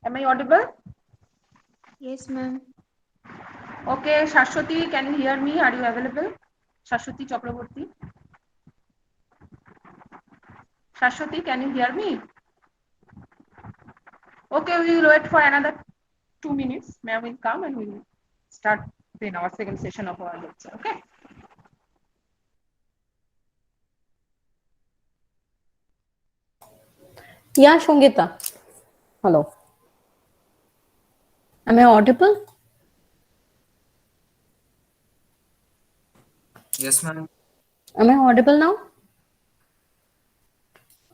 Am I audible? Yes, ma'am. Okay, Shashwati, can you hear me? Are you available? Shashwati Chakraborty. Shashwati, can you hear me? Okay, we will wait for another 2 minutes. Ma'am will come and we will start then our second session of our lecture. Okay. Yeah, Shongita. Hello. Am I audible? Yes, ma'am. Am I audible now?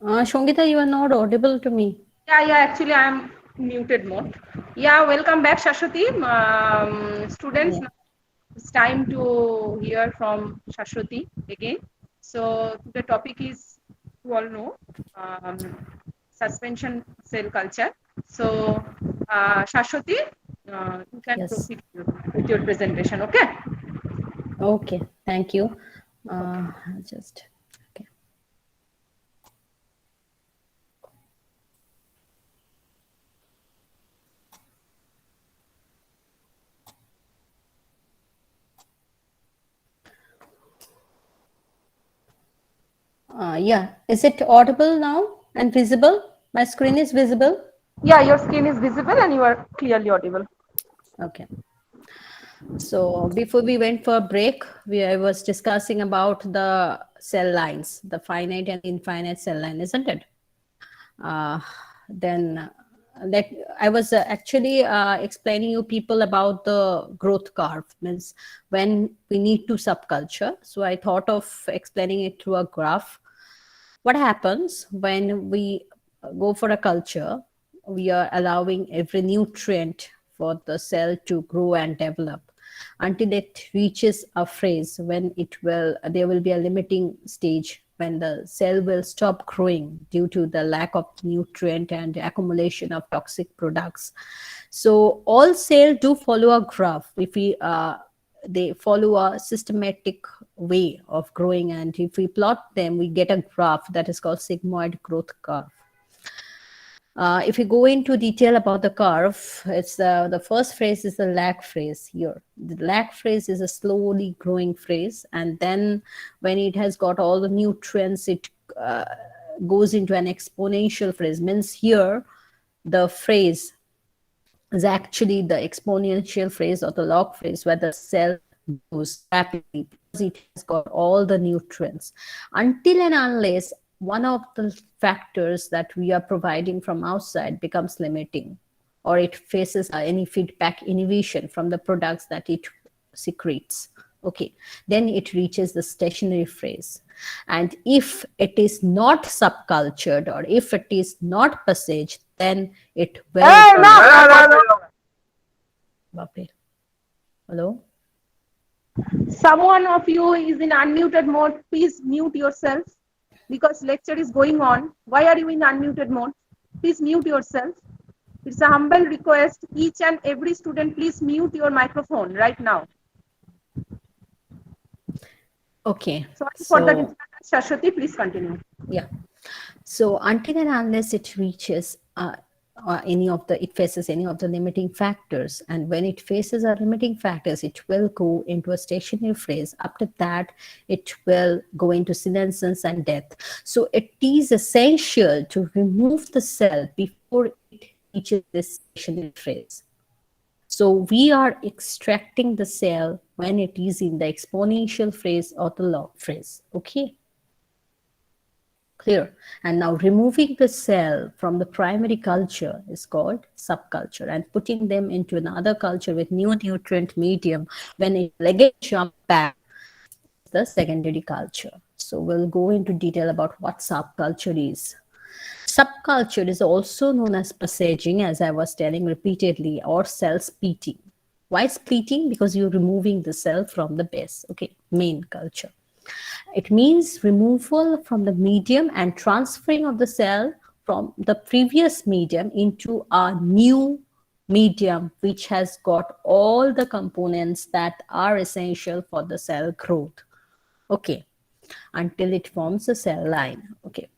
Shongita, you are not audible to me. Yeah, actually I am muted mode. Yeah, welcome back, Shashwati. Students, Yeah. now it's time to hear from Shashwati again. So the topic is, you all know, suspension cell culture. So Shashwati, you can Yes. proceed with your presentation, okay? Okay. Thank you. Just okay. Yeah. Is it audible now and visible? My screen is visible. Yeah, your screen is visible and you are clearly audible. Okay. So before we went for a break, I was discussing about the cell lines, the finite and infinite cell line, isn't it? Then that I was actually explaining you people about the growth curve, means when we need to subculture. So I thought of explaining it through a graph. What happens when we go for a culture? We are allowing every nutrient for the cell to grow and develop until it reaches a phase when there will be a limiting stage when the cell will stop growing due to the lack of nutrient and accumulation of toxic products. So all cells do follow a graph. If we they follow a systematic way of growing, and if we plot them, we get a graph that is called sigmoid growth curve. If you go into detail about the curve, it's the first phase is the lag phase here. The lag phase is a slowly growing phase, and then when it has got all the nutrients, it goes into an exponential phase. Means here, the phase is actually the exponential phase or the log phase where the cell grows rapidly because it has got all the nutrients. Until and unless one of the factors that we are providing from outside becomes limiting, or it faces any feedback inhibition from the products that it secretes, okay, then it reaches the stationary phase. And if it is not subcultured, or if it is not passage, then it will Hello. Someone of you is in unmuted mode. Please mute yourself because lecture is going on. Why are you in unmuted mode? Please mute yourself. It's a humble request. Each and every student, please mute your microphone right now. Okay. Sorry for the disturbance. Shashwati, please continue. Yeah. So until and unless it reaches it faces any of the limiting factors, and when it faces a limiting factors, it will go into a stationary phase. After that, it will go into senescence and death. So it is essential to remove the cell before it reaches this stationary phase. So we are extracting the cell when it is in the exponential phase or the log phase. Okay. Clear. And now removing the cell from the primary culture is called subculture, and putting them into another culture with new nutrient medium, when it again jump back, the secondary culture. So we'll go into detail about what subculture is. Subculture is also known as passaging, as I was telling repeatedly, or cell splitting. Why splitting? Because you're removing the cell from the base, okay, main culture. It means removal from the medium and transferring of the cell from the previous medium into a new medium which has got all the components that are essential for the cell growth. Okay, until it forms a cell line. Okay.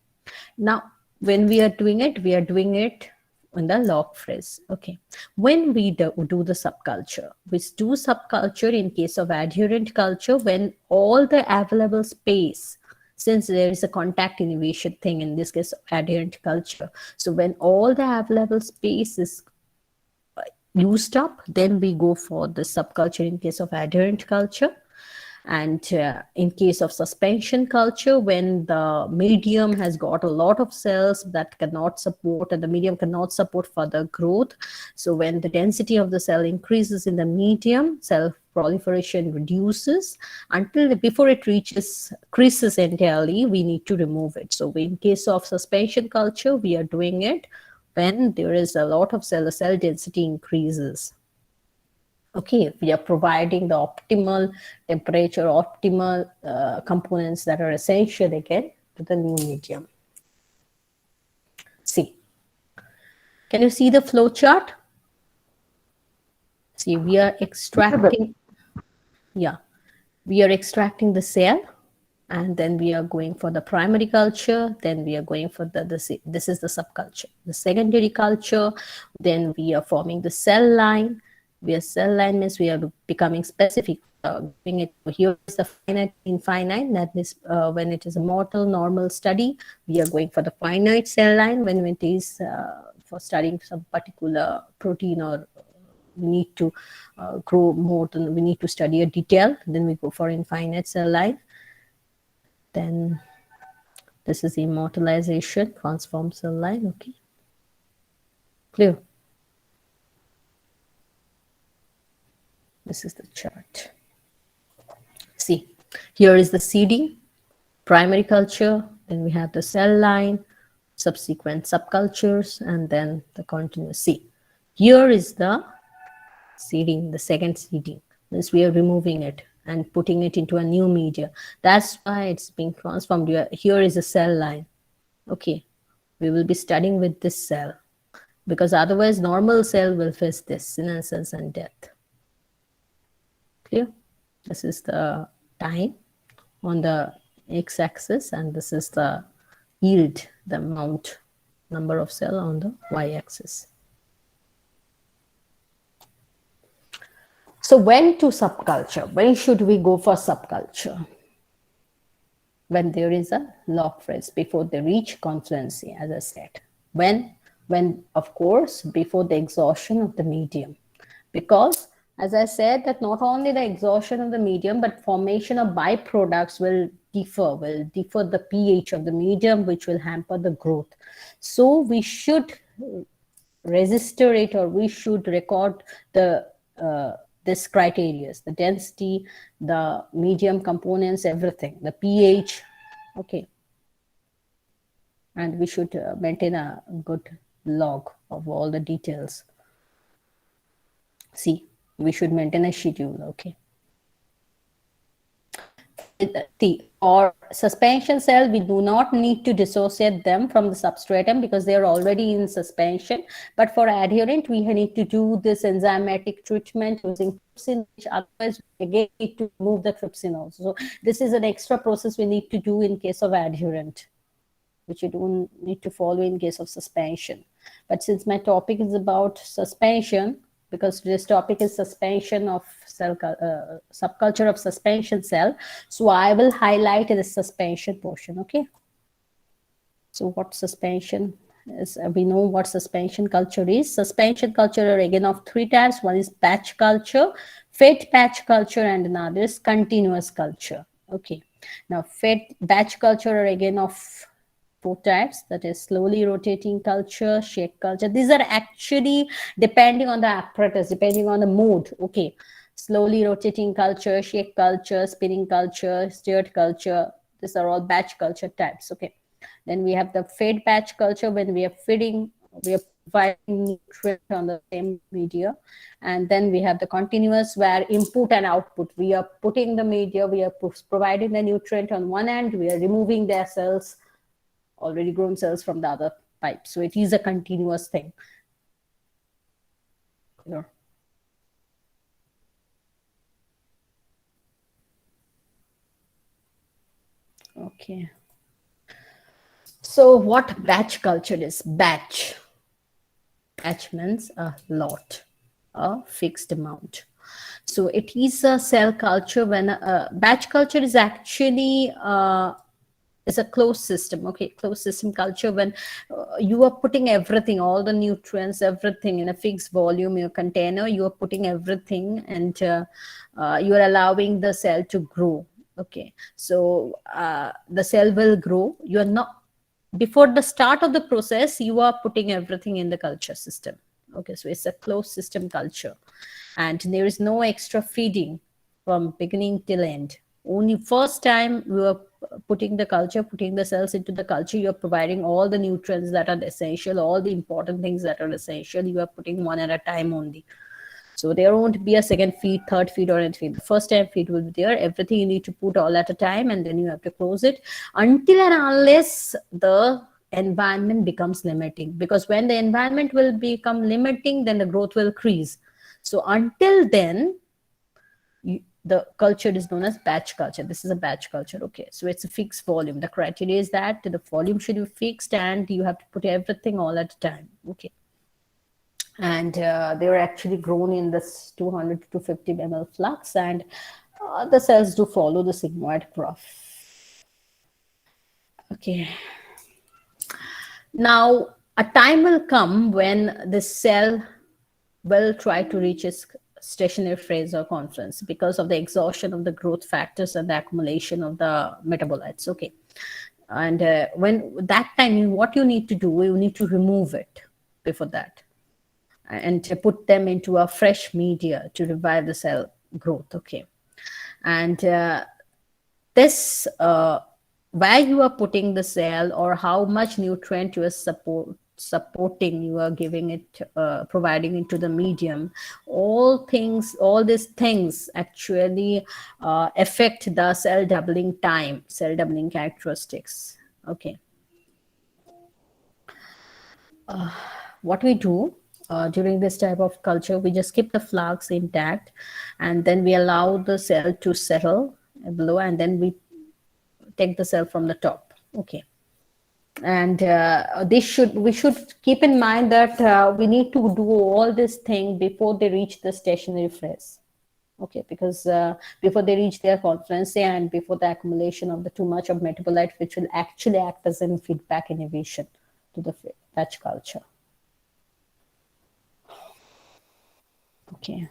Now, when we are doing it in the log phase. Okay. When we do the subculture, we do subculture in case of adherent culture when all the available space, since there is a contact innovation thing in this case, adherent culture. So when all the available space is used up, then we go for the subculture in case of adherent culture. And in case of suspension culture, when the medium has got a lot of cells that cannot support, and the medium cannot support further growth. So when the density of the cell increases in the medium, cell proliferation reduces until before it creases entirely, we need to remove it. So in case of suspension culture, we are doing it when there is a lot of cell density increases. Okay, we are providing the optimal temperature, optimal components that are essential again to the new medium. See, can you see the flow chart? See, we are extracting, we are extracting the cell, and then we are going for the primary culture, then we are going for this is the subculture. The secondary culture, then we are forming the cell line. Cell line means we are becoming specific. Here is the finite, infinite. That is when it is a mortal normal study, we are going for the finite cell line. When it is for studying some particular protein, or we need to grow more than we need to study a detail, then we go for infinite cell line. Then this is immortalization, transform cell line. Okay, clear? This is the chart. See, here is the seeding, primary culture, then we have the cell line, subsequent subcultures, and then the continuous. See, here is the seeding, the second seeding. This we are removing it and putting it into a new media. That's why it's being transformed. Here is a cell line. Okay, we will be studying with this cell, because otherwise normal cell will face this senescence and death. Clear? This is the time on the x-axis, and this is the yield, the amount, number of cell on the y-axis. So when to subculture? When should we go for subculture? When there is a log phase, before they reach confluency, as I said. When, of course, before the exhaustion of the medium. Because, as I said, that not only the exhaustion of the medium, but formation of byproducts will differ the pH of the medium, which will hamper the growth. So we should register it, or we should record the this criteria, the density, the medium components, everything, the pH. Okay. And we should maintain a good log of all the details. See, we should maintain a schedule. Okay. For suspension cell, we do not need to dissociate them from the substratum because they are already in suspension. But for adherent, we need to do this enzymatic treatment using trypsin, which otherwise we again need to remove the trypsin also. So this is an extra process we need to do in case of adherent, which you don't need to follow in case of suspension. But since my topic is about suspension, because this topic is suspension of cell, subculture of suspension cell, so I will highlight the suspension portion. Okay. So what suspension is? We know what suspension culture is. Suspension culture are again of three types. One is patch culture, fed patch culture, and another is continuous culture. Okay. Now fed batch culture are again of four types, that is slowly rotating culture, shake culture. These are actually depending on the apparatus, depending on the mode. Okay, slowly rotating culture, shake culture, spinning culture, stirred culture. These are all batch culture types. Okay, then we have the fed batch culture, when we are feeding, we are providing nutrient on the same media. And then we have the continuous, where input and output, we are putting the media, we are providing the nutrient on one end, we are removing their cells, already grown cells, from the other pipe. So it is a continuous thing. Clear? Okay. So what batch culture is? Batch means a lot, a fixed amount. So it is a cell culture. When batch culture is actually is a closed system. Okay, closed system culture, when you are putting everything, all the nutrients, everything in a fixed volume, your container, you are putting everything, and you are allowing the cell to grow. Okay, so the cell will grow. You are not, before the start of the process, you are putting everything in the culture system. Okay, so it's a closed system culture, and there is no extra feeding from beginning till end. Only first time you are putting the cells into the culture, you are providing all the nutrients that are essential, all the important things that are essential. You are putting one at a time only. So there won't be a second feed, third feed, or anything. The first time feed will be there. Everything you need to put all at a time, and then you have to close it until and unless the environment becomes limiting. Because when the environment will become limiting, then the growth will increase. So until then, the culture is known as batch culture. This is a batch culture. Okay, so it's a fixed volume. The criteria is that the volume should be fixed, and you have to put everything all at a time. Okay, and they are actually grown in this 200 to 250 ml flux, and the cells do follow the sigmoid graph. Okay, now a time will come when the cell will try to reach its stationary phase or conference because of the exhaustion of the growth factors and the accumulation of the metabolites. Okay, and when that time, what you need to do, you need to remove it before that, and to put them into a fresh media to revive the cell growth. Okay, and this where you are putting the cell, or how much nutrient you are supporting, you are giving it, providing into the medium, all these things actually affect the cell doubling time, cell doubling characteristics. Okay, what we do during this type of culture, we just keep the flux intact, and then we allow the cell to settle below, and then we take the cell from the top. Okay, and we should keep in mind that we need to do all this thing before they reach the stationary phase. Okay, because before they reach their conference and before the accumulation of the too much of metabolite, which will actually act as a feedback inhibition to the batch culture. Okay.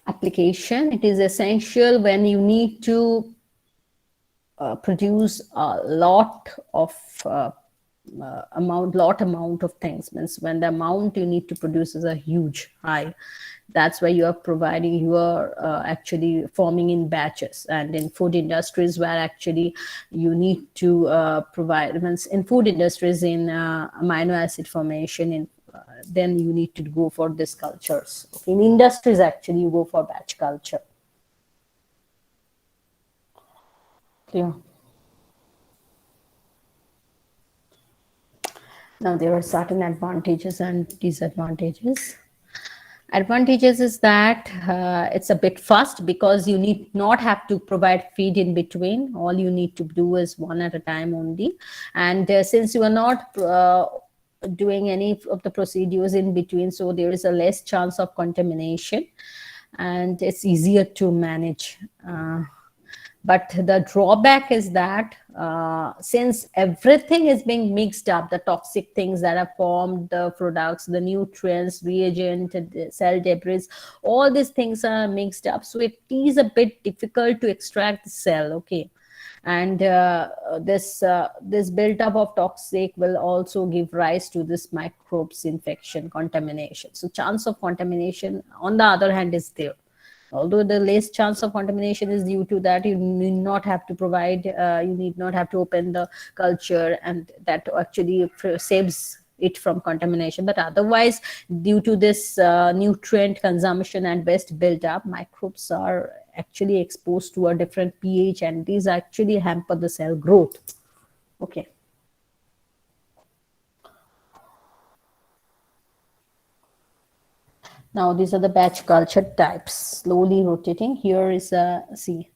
Application, it is essential when you need to produce a lot of amount of things. Means when the amount you need to produce is a huge high, that's why you are providing, you are actually forming in batches. And in food industries, where actually you need to provide, means in food industries, in amino acid formation, in then you need to go for these cultures. Okay. In industries, actually you go for batch culture. Yeah. Now there are certain advantages and disadvantages. Advantages is that it's a bit fast, because you need not have to provide feed in between. All you need to do is one at a time only. And since you are not doing any of the procedures in between, so there is a less chance of contamination, and it's easier to manage. But the drawback is that since everything is being mixed up, the toxic things that are formed, the products, the nutrients, reagent, cell debris, all these things are mixed up. So it is a bit difficult to extract the cell. Okay. And this buildup of toxic will also give rise to this microbes infection, contamination. So chance of contamination, on the other hand, is there. Although the less chance of contamination is due to that you need not have to provide, you need not have to open the culture, and that actually saves it from contamination. But otherwise, due to this nutrient consumption and waste build-up, microbes are actually exposed to a different pH, and these actually hamper the cell growth. Okay. Now these are the batch culture types. Slowly rotating. Here is a, see,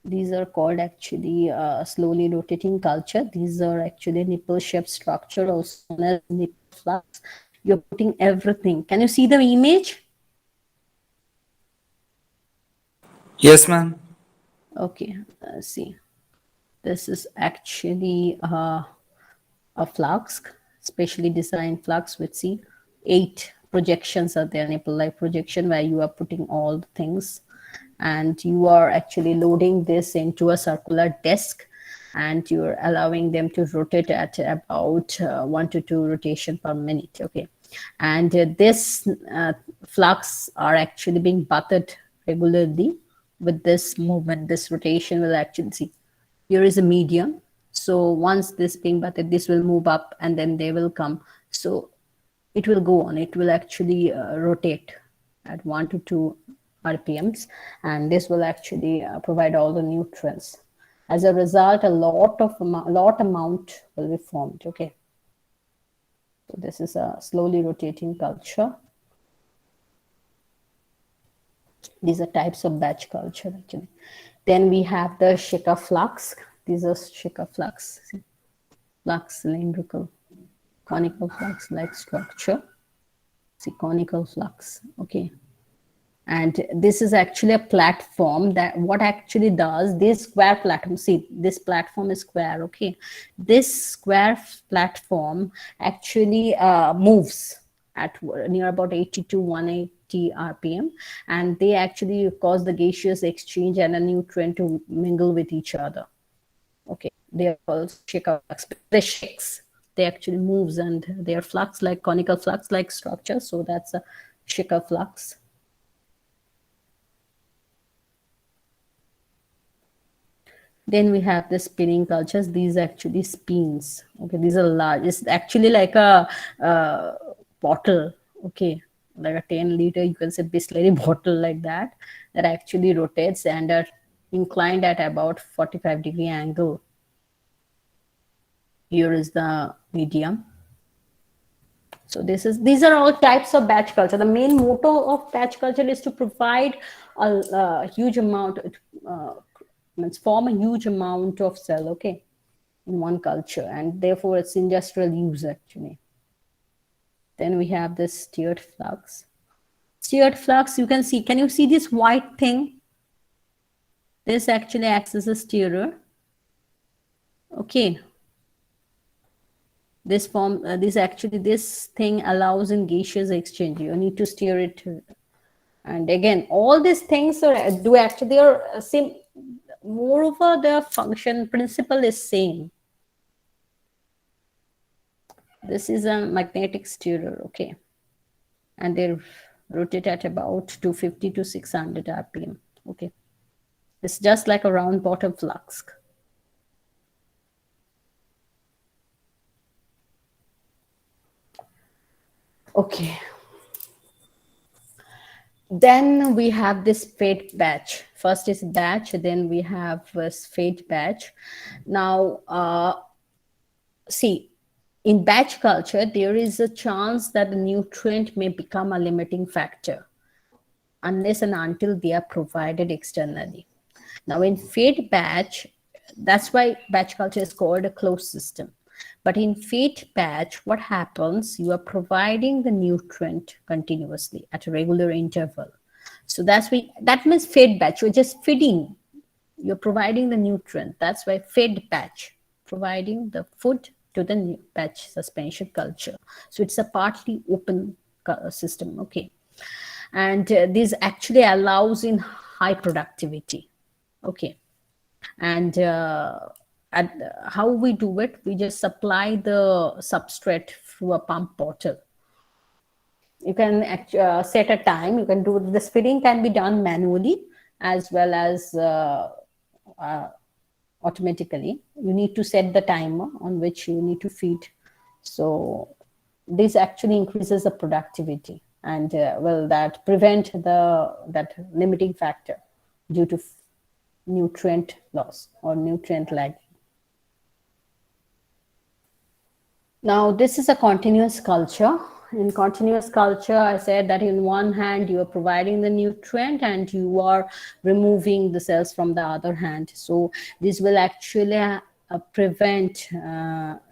These are called actually slowly rotating culture. These are actually nipple shaped structure, also known as nipple flux. You're putting everything. Can you see the image? Yes, ma'am. Okay, see. This is actually a flux, specially designed flux with, see, 8 projections are there, nipple-like projection, where you are putting all the things, and you are actually loading this into a circular disc, and you're allowing them to rotate at about 1 to 2 rotation per minute. Okay, and this flux are actually being buttered regularly with this movement. This rotation will actually, see, here is a medium. So once this being buttered, this will move up and then they will come. So it will go on. It will actually rotate at 1 to 2 RPMs, and this will actually provide all the nutrients. As a result, a lot amount will be formed. Okay. So this is a slowly rotating culture. These are types of batch culture actually. Then we have the Shika flux. These are Shika flux. See? Flux, cylindrical, conical flux like structure. See, conical flux. Okay. And this is actually a platform that what actually does, this square platform, see, this platform is square. Okay. This square platform actually moves at near about 80 to 180 RPM, and they actually cause the gaseous exchange and a nutrient to mingle with each other. Okay, they are called Shika flux. They shakes, they actually moves, and they are flux like conical flux like structure. So that's a Shika flux. Then we have the spinning cultures. These actually spins. Okay, these are large. It's actually like a bottle. Okay, like a 10-liter, you can say Bisleri bottle like that, that actually rotates and are inclined at about 45-degree angle. Here is the medium. So these are all types of batch culture. The main motto of batch culture is to provide a huge amount, form a huge amount of cell, okay, in one culture, and therefore it's industrial use actually. Then we have this stirred flux. Stirred flux, you can see, can you see this white thing? This actually acts as a stirrer. Okay. This thing allows in gaseous exchange. You need to stir it. And again, all these things are same. Moreover, the function principle is same. This is a magnetic stirrer, okay, and they rotate at about 250 to 600 RPM. Okay, it's just like a round bottom flux. Okay. Then we have this fed batch. First is batch, then we have this fed batch. Now, see, in batch culture, there is a chance that the nutrient may become a limiting factor unless and until they are provided externally. Now, in fed batch, that's why batch culture is called a closed system. But in fed batch, what happens? You are providing the nutrient continuously at a regular interval. So that means fed batch. You're just feeding. You're providing the nutrient. That's why fed batch, providing the food to the new batch suspension culture. So it's a partly open system. Okay. And this actually allows in high productivity. Okay. And how we do it, we just supply the substrate through a pump bottle. You can set a time. You can do this. Feeding can be done manually as well as automatically. You need to set the timer on which you need to feed. So this actually increases the productivity, and that prevent that limiting factor due to nutrient loss or nutrient lag. Now, this is a continuous culture. in continuous culture, I said that in one hand you are providing the nutrient and you are removing the cells from the other hand. So this will actually prevent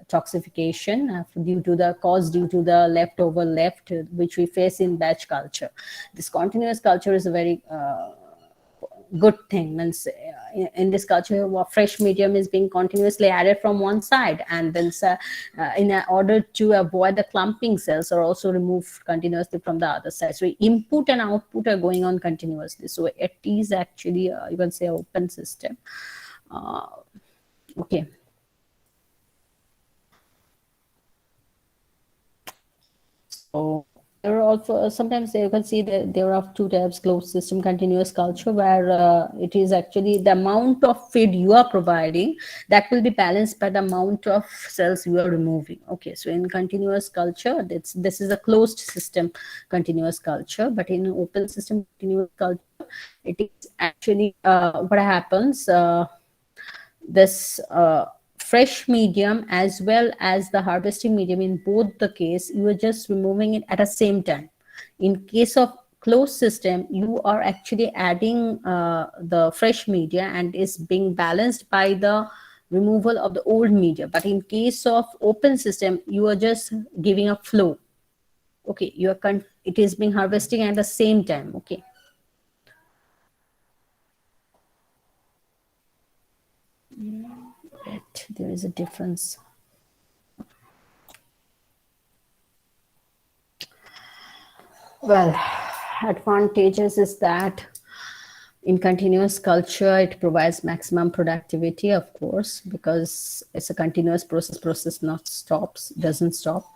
toxification due to the leftover which we face in batch culture. This continuous culture is a very good thing. Means in this culture, fresh medium is being continuously added from one side, and then in order to avoid the clumping cells are also removed continuously from the other side. So input and output are going on continuously. So it is actually you can say open system. Okay. So there are also sometimes you can see that there are two types: closed system, continuous culture, where it is actually the amount of feed you are providing that will be balanced by the amount of cells you are removing. Okay, so in continuous culture, this is a closed system continuous culture, but in open system continuous culture, it is actually what happens. This fresh medium as well as the harvesting medium, in both the case you are just removing it at the same time. In case of closed system, you are actually adding the fresh media and is being balanced by the removal of the old media. But in case of open system, you are just giving a flow. Okay, it is being harvesting at the same time. Okay. There is a difference. Well, advantages is that in continuous culture, it provides maximum productivity, of course, because it's a continuous process doesn't stop.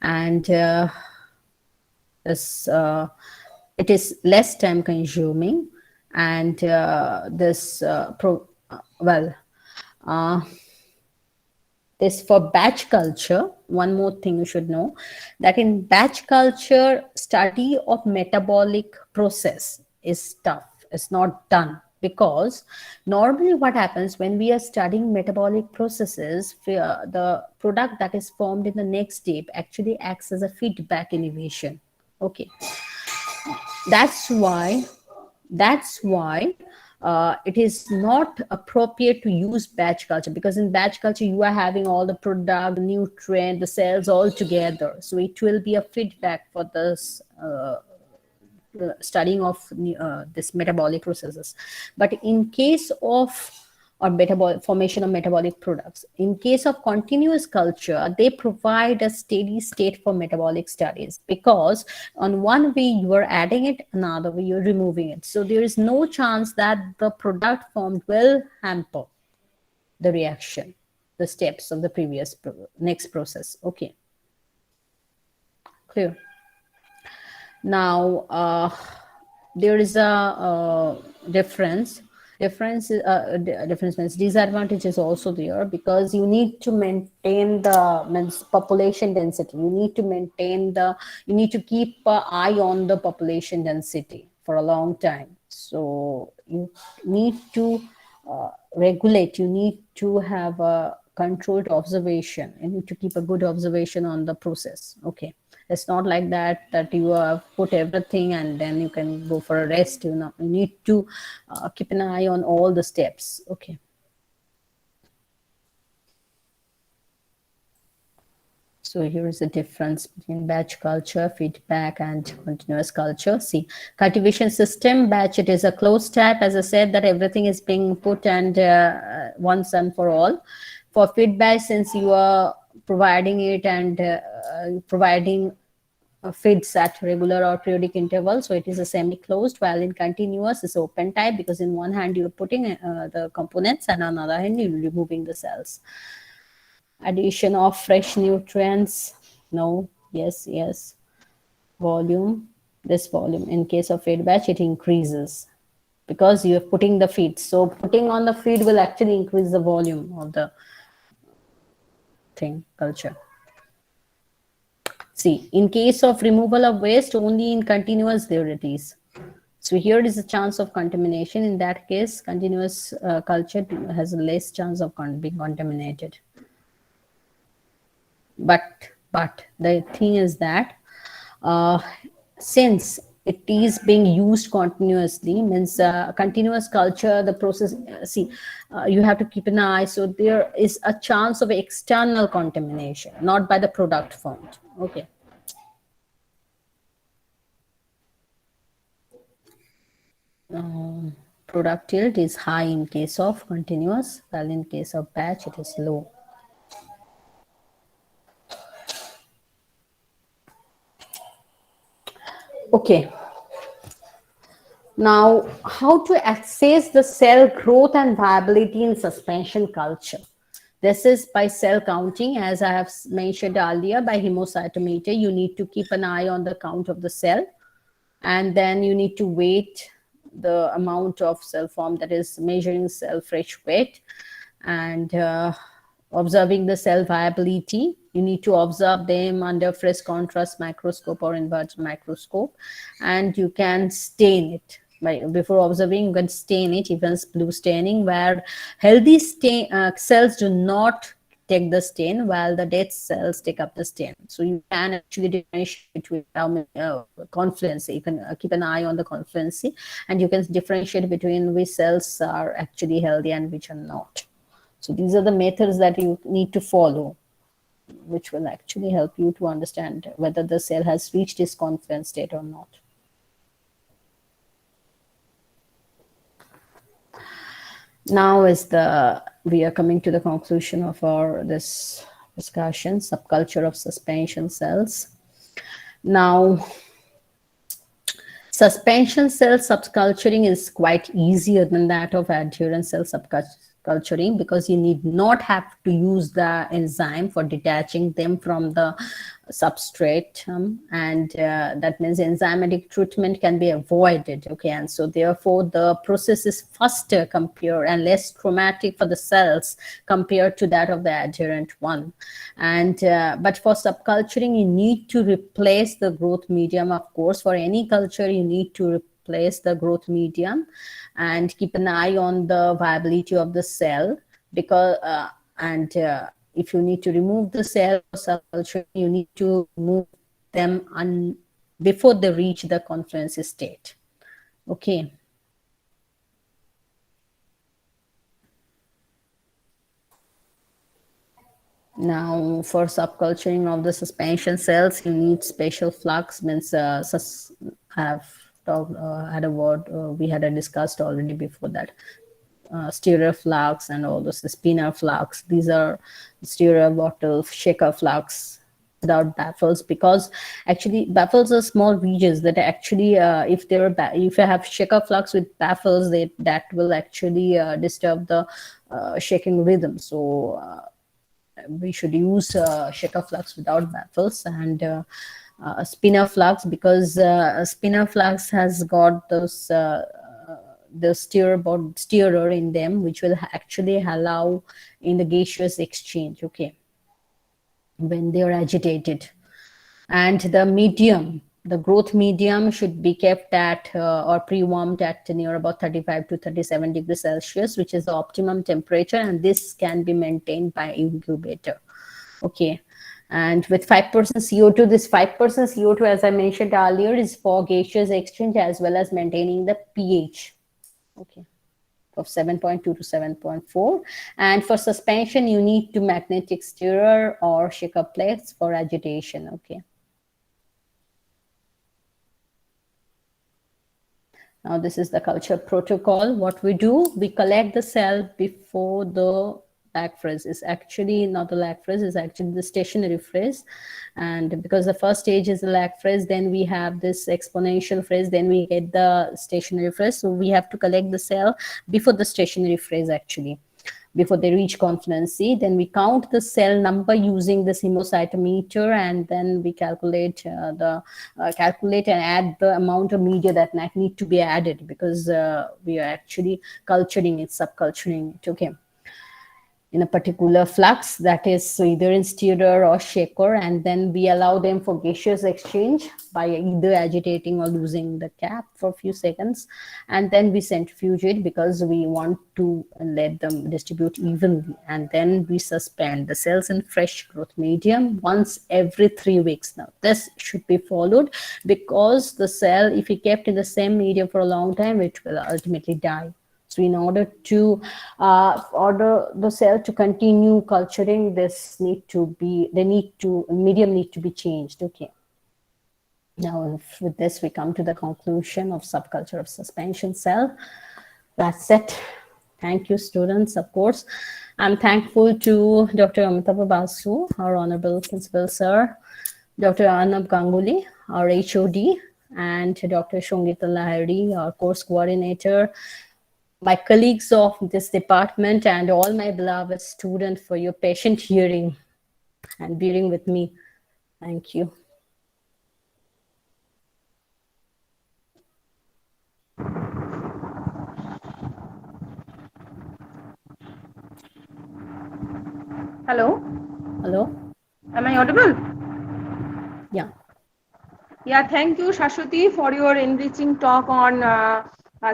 And it is less time consuming, and this for batch culture. One more thing you should know, that in batch culture, study of metabolic process is tough. It's not done, because normally what happens when we are studying metabolic processes, the product that is formed in the next step actually acts as a feedback inhibition. Okay, that's why it is not appropriate to use batch culture, because in batch culture you are having all the product, the nutrient, the cells all together. So it will be a feedback for this studying of this metabolic processes. But in case of formation of metabolic products, in case of continuous culture, they provide a steady state for metabolic studies, because on one way you are adding it, another way you're removing it. So there is no chance that the product formed will hamper the reaction, the steps of the next process. Okay, clear? Now there is a difference means disadvantage is also there, because you need to maintain the population density. You need to keep an eye on the population density for a long time. So you need to regulate. You need to have a controlled observation. You need to keep a good observation on the process. Okay, it's not like that you have put everything and then you can go for a rest. You need to keep an eye on all the steps. Okay. So here is the difference between batch culture, feedback, and continuous culture. See, cultivation system, batch, it is a closed type. As I said, that everything is being put and once and for all. For feedback, since you are providing it and providing feeds at regular or periodic intervals, so it is a semi-closed, while in continuous is open type, because in one hand you're putting the components and on the other hand you're removing the cells. Addition of fresh nutrients, no, yes. Volume, this volume, in case of feed batch, it increases because you're putting the feed. So putting on the feed will actually increase the volume of the culture. See, in case of removal of waste, only in continuous there it is. So here is a chance of contamination. In that case, continuous culture has a less chance of being contaminated. But the thing is that Since it is being used continuously, means continuous culture, the process, you have to keep an eye. So there is a chance of external contamination, not by the product found. Okay. Product yield is high in case of continuous, while in case of batch it is low. Okay. Now, how to assess the cell growth and viability in suspension culture? This is by cell counting, as I have mentioned earlier, by hemocytometer. You need to keep an eye on the count of the cell, and then you need to weight the amount of cell form, that is measuring cell fresh weight, and observing the cell viability. You need to observe them under fresh contrast microscope or inverted microscope, and you can stain it. Before observing, you can stain it, even blue staining, where healthy cells do not take the stain, while the dead cells take up the stain. So you can actually differentiate between confluency. You can keep an eye on the confluency, and you can differentiate between which cells are actually healthy and which are not. So these are the methods that you need to follow, which will actually help you to understand whether the cell has reached its confluence state or not. Now we are coming to the conclusion of this discussion, subculture of suspension cells. Now, suspension cell subculturing is quite easier than that of adherent cell subculturing, because you need not have to use the enzyme for detaching them from the substrate, and that means enzymatic treatment can be avoided. Okay, and so therefore the process is faster and less traumatic for the cells compared to that of the adherent one. And but for subculturing, you need to replace the growth medium. Of course, for any culture you need to replace the growth medium, and keep an eye on the viability of the cell, because if you need to remove the cell for subculture, you need to remove them before they reach the confluence state. Okay. Now, for subculturing of the suspension cells, you need special flux. Means we had discussed already before that. Stirrer flux and all those spinner flux. These are stirrer, bottle, shaker flux without baffles, because actually baffles are small regions that actually, if you have shaker flux with baffles, that will actually disturb the shaking rhythm. So we should use shaker flux without baffles, and spinner flux, because spinner flux has got those the stirrer in them, which will actually allow in the gaseous exchange, okay, when they are agitated. And the growth medium should be kept at or pre-warmed at near about 35 to 37 degrees Celsius, which is the optimum temperature, and this can be maintained by incubator. Okay. And with 5% CO2, this 5% CO2, as I mentioned earlier, is for gaseous exchange as well as maintaining the pH. Okay, of 7.2 to 7.4. And for suspension, you need to magnetic stirrer or shaker plates for agitation. Okay. Now this is the culture protocol. What we do, we collect the cell before the lag phase. Is actually not the lag phase, is actually the stationary phase. And because the first stage is the lag phase, then we have this exponential phase, then we get the stationary phase. So we have to collect the cell before the stationary phase, actually, before they reach confluency. Then we count the cell number using this hemocytometer, and then we calculate and add the amount of media that need to be added, because we are actually culturing it, subculturing it. Okay. in a particular flux, that is either in stirrer or shaker, and then we allow them for gaseous exchange by either agitating or losing the cap for a few seconds, and then we centrifuge it because we want to let them distribute evenly, and then we suspend the cells in fresh growth medium once every 3 weeks. Now this should be followed because the cell, if we kept in the same medium for a long time, it will ultimately die. So in order to order the cell to continue culturing, medium need to be changed. Okay. Now with this, we come to the conclusion of subculture of suspension cell. That's it. Thank you, students. Of course, I'm thankful to Dr. Amitabh Basu, our honorable principal sir, Dr. Arnab Ganguly, our HOD, and Dr. Shongita Lahiri, our course coordinator, my colleagues of this department, and all my beloved students for your patient hearing and bearing with me. Thank you. Hello, Hello? am I audible? Yeah. Yeah, thank you, Shashwati, for your enriching talk on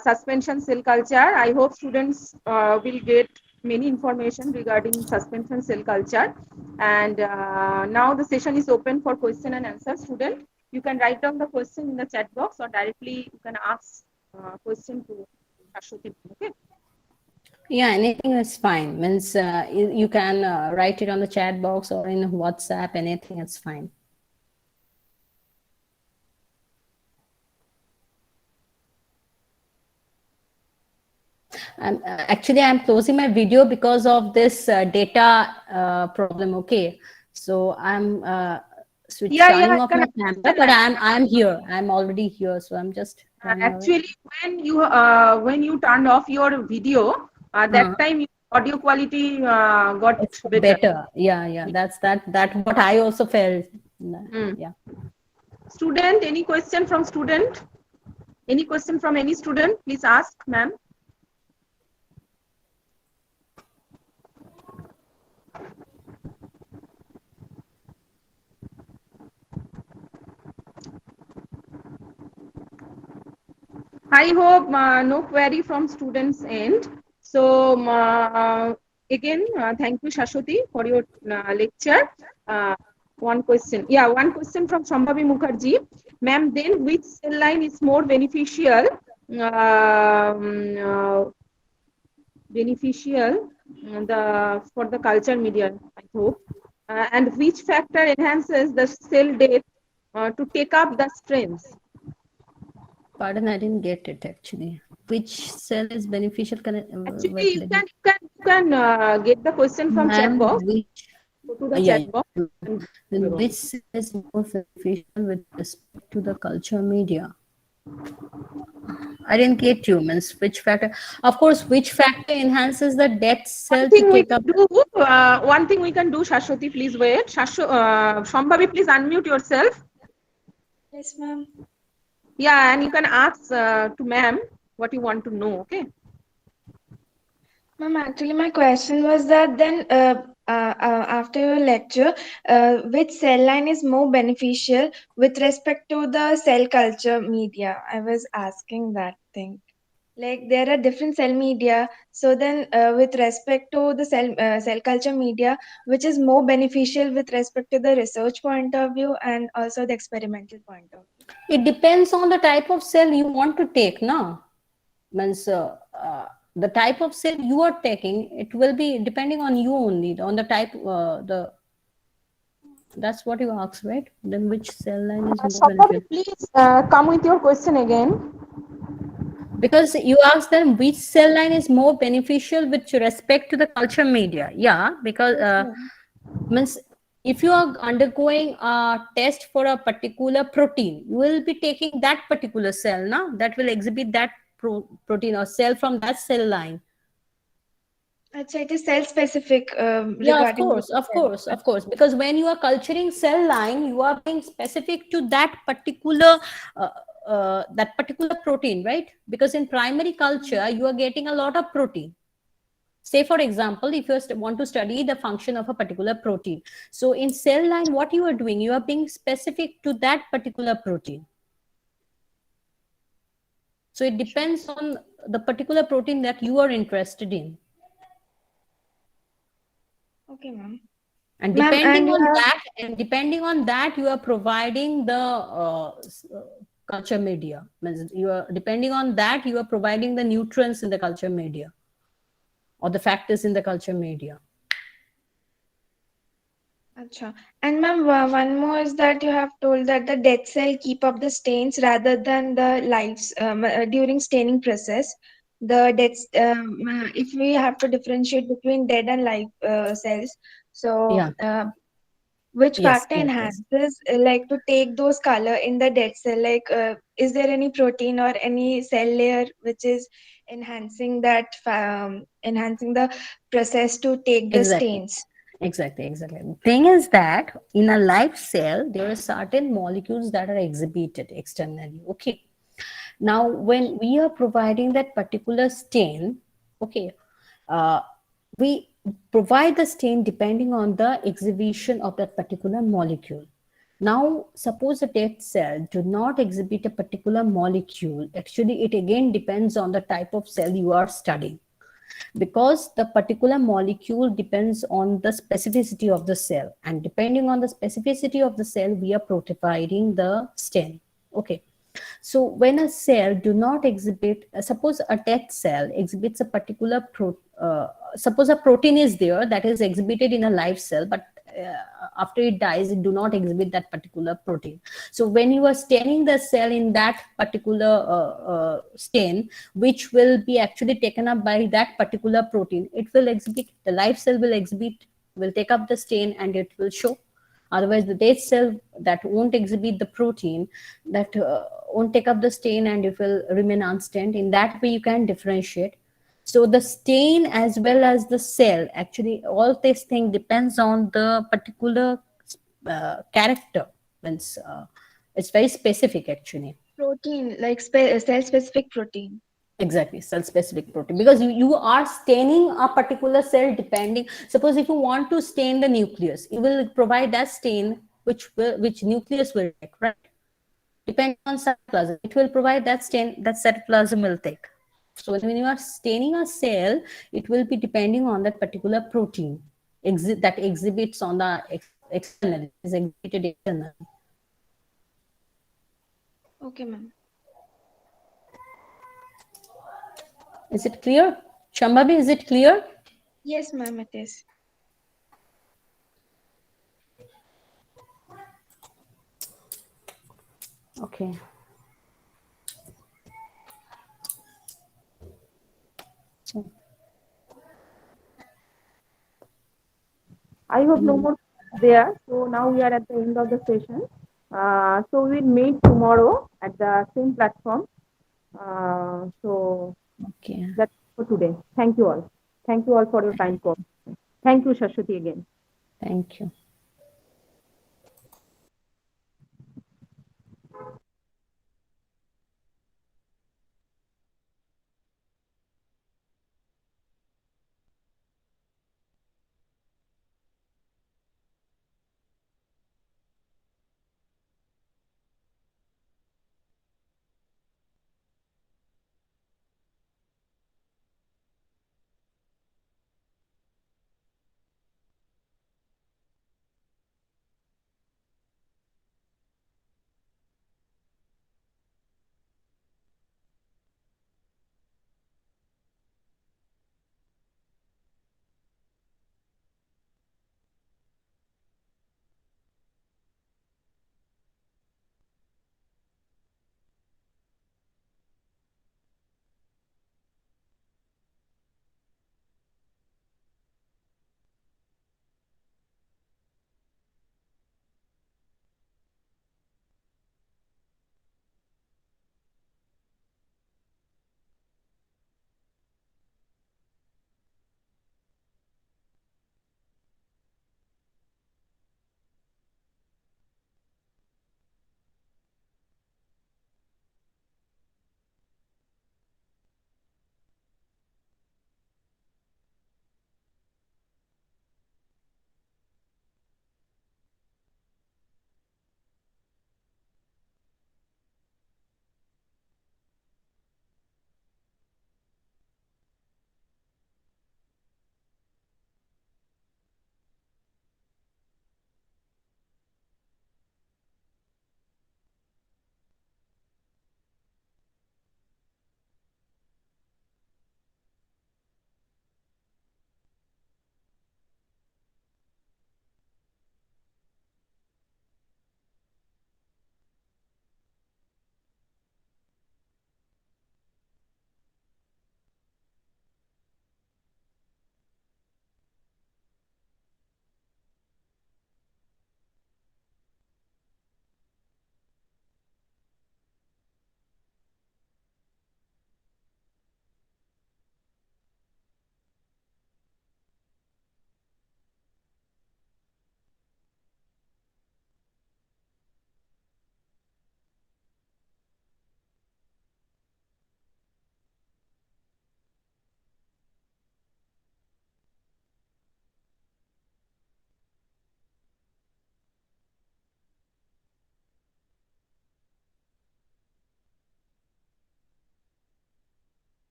suspension cell culture. I hope students will get many information regarding suspension cell culture. And now the session is open for question and answer. Student, you can write down the question in the chat box, or directly you can ask question to Shashwati. Okay. Yeah, anything is fine. Means you can write it on the chat box or in WhatsApp, anything is fine. Actually, I'm closing my video because of this data problem. Okay, so I'm turning off my camera, but I'm here. I'm already here, so I'm just actually when you turned off your video, that time your audio quality got better. Yeah. That's what I also felt. Yeah. Student, any question from student? Any question from any student? Please ask, ma'am. I hope no query from students' end. So again, thank you, Shashwati, for your lecture. One question. Yeah, one question from Shambhavi Mukherjee. Ma'am, then which cell line is more beneficial? For the culture media, I hope. And which factor enhances the cell death to take up the strains? Pardon, I didn't get it actually. Which cell is beneficial? Actually, you can get the question from chat box. Go to the chat box. Then which cell is more beneficial with respect to the culture media? I didn't get you. Means which factor? Of course, which factor enhances the death cell to take up? One thing we can do, Shashwati, please wait. Shambhavi, please unmute yourself. Yes, ma'am. Yeah, and you can ask to ma'am what you want to know, okay? Ma'am, actually my question was that then after your lecture, which cell line is more beneficial with respect to the cell culture media? I was asking that thing. Like there are different cell media, so then with respect to the cell culture media, which is more beneficial with respect to the research point of view and also the experimental point of view? It depends on the type of cell you want to take, no? Means the type of cell you are taking, it will be depending on you only, on the type, that's what you asked, right? Then which cell line is more beneficial? Please come with your question again. Because you asked them which cell line is more beneficial with respect to the culture media. Yeah, because means if you are undergoing a test for a particular protein, you will be taking that particular cell, no? That will exhibit that protein or cell from that cell line. It is cell specific. Yeah, of course. Because when you are culturing cell line, you are being specific to that particular protein, right? Because in primary culture, you are getting a lot of protein. Say, for example, if you want to study the function of a particular protein. So in cell line, what you are doing, you are being specific to that particular protein. So it depends on the particular protein that you are interested in. Okay, ma'am. And Ma'am, depending and you on have- that, you are providing the culture media. Means you are depending on that, you are providing the nutrients in the culture media, or the factors in the culture media. Acha. And ma'am, one more is that you have told that the dead cell keep up the stains rather than the lives during staining process. The dead, if we have to differentiate between dead and live cells, so Yeah. which Yes. factor Yes. enhances like to take those color in the dead cell? Like, is there any protein or any cell layer which is enhancing that, enhancing the process to take the Exactly. stains? Exactly. The thing is that in a live cell, there are certain molecules that are exhibited externally. Okay. Now, when we are providing that particular stain, okay, we provide the stain depending on the exhibition of that particular molecule. Now, suppose a dead cell do not exhibit a particular molecule. Actually, it again depends on the type of cell you are studying, because the particular molecule depends on the specificity of the cell, and depending on the specificity of the cell, we are providing the stain. Okay. So when a cell do not exhibit, suppose a dead cell exhibits a particular suppose a protein is there that is exhibited in a live cell, but after it dies, it do not exhibit that particular protein. So when you are staining the cell in that particular stain, which will be actually taken up by that particular protein, it will exhibit, the live cell will exhibit, will take up the stain and it will show. Otherwise, the dead cell that won't exhibit the protein, that won't take up the stain and it will remain unstained. In that way, you can differentiate. So the stain as well as the cell, actually, all this thing depends on the particular character. Means, it's very specific, actually. Protein, like cell specific protein. Exactly, cell specific protein, because you are staining a particular cell depending. Suppose if you want to stain the nucleus, you will provide that stain which nucleus will take, right? Depending on cytoplasm, it will provide that stain that cytoplasm will take. So when you are staining a cell, it will be depending on that particular protein that exhibits on the externally, is exhibited externally. Okay, ma'am. Is it clear? Shambhavi, is it clear? Yes, ma'am, it is. Okay. So, I hope no more there. So now we are at the end of the session. So we'll meet tomorrow at the same platform. So okay. that's for today. Thank you all. Thank you all for your time call. Thank you, Shashwati, again. Thank you.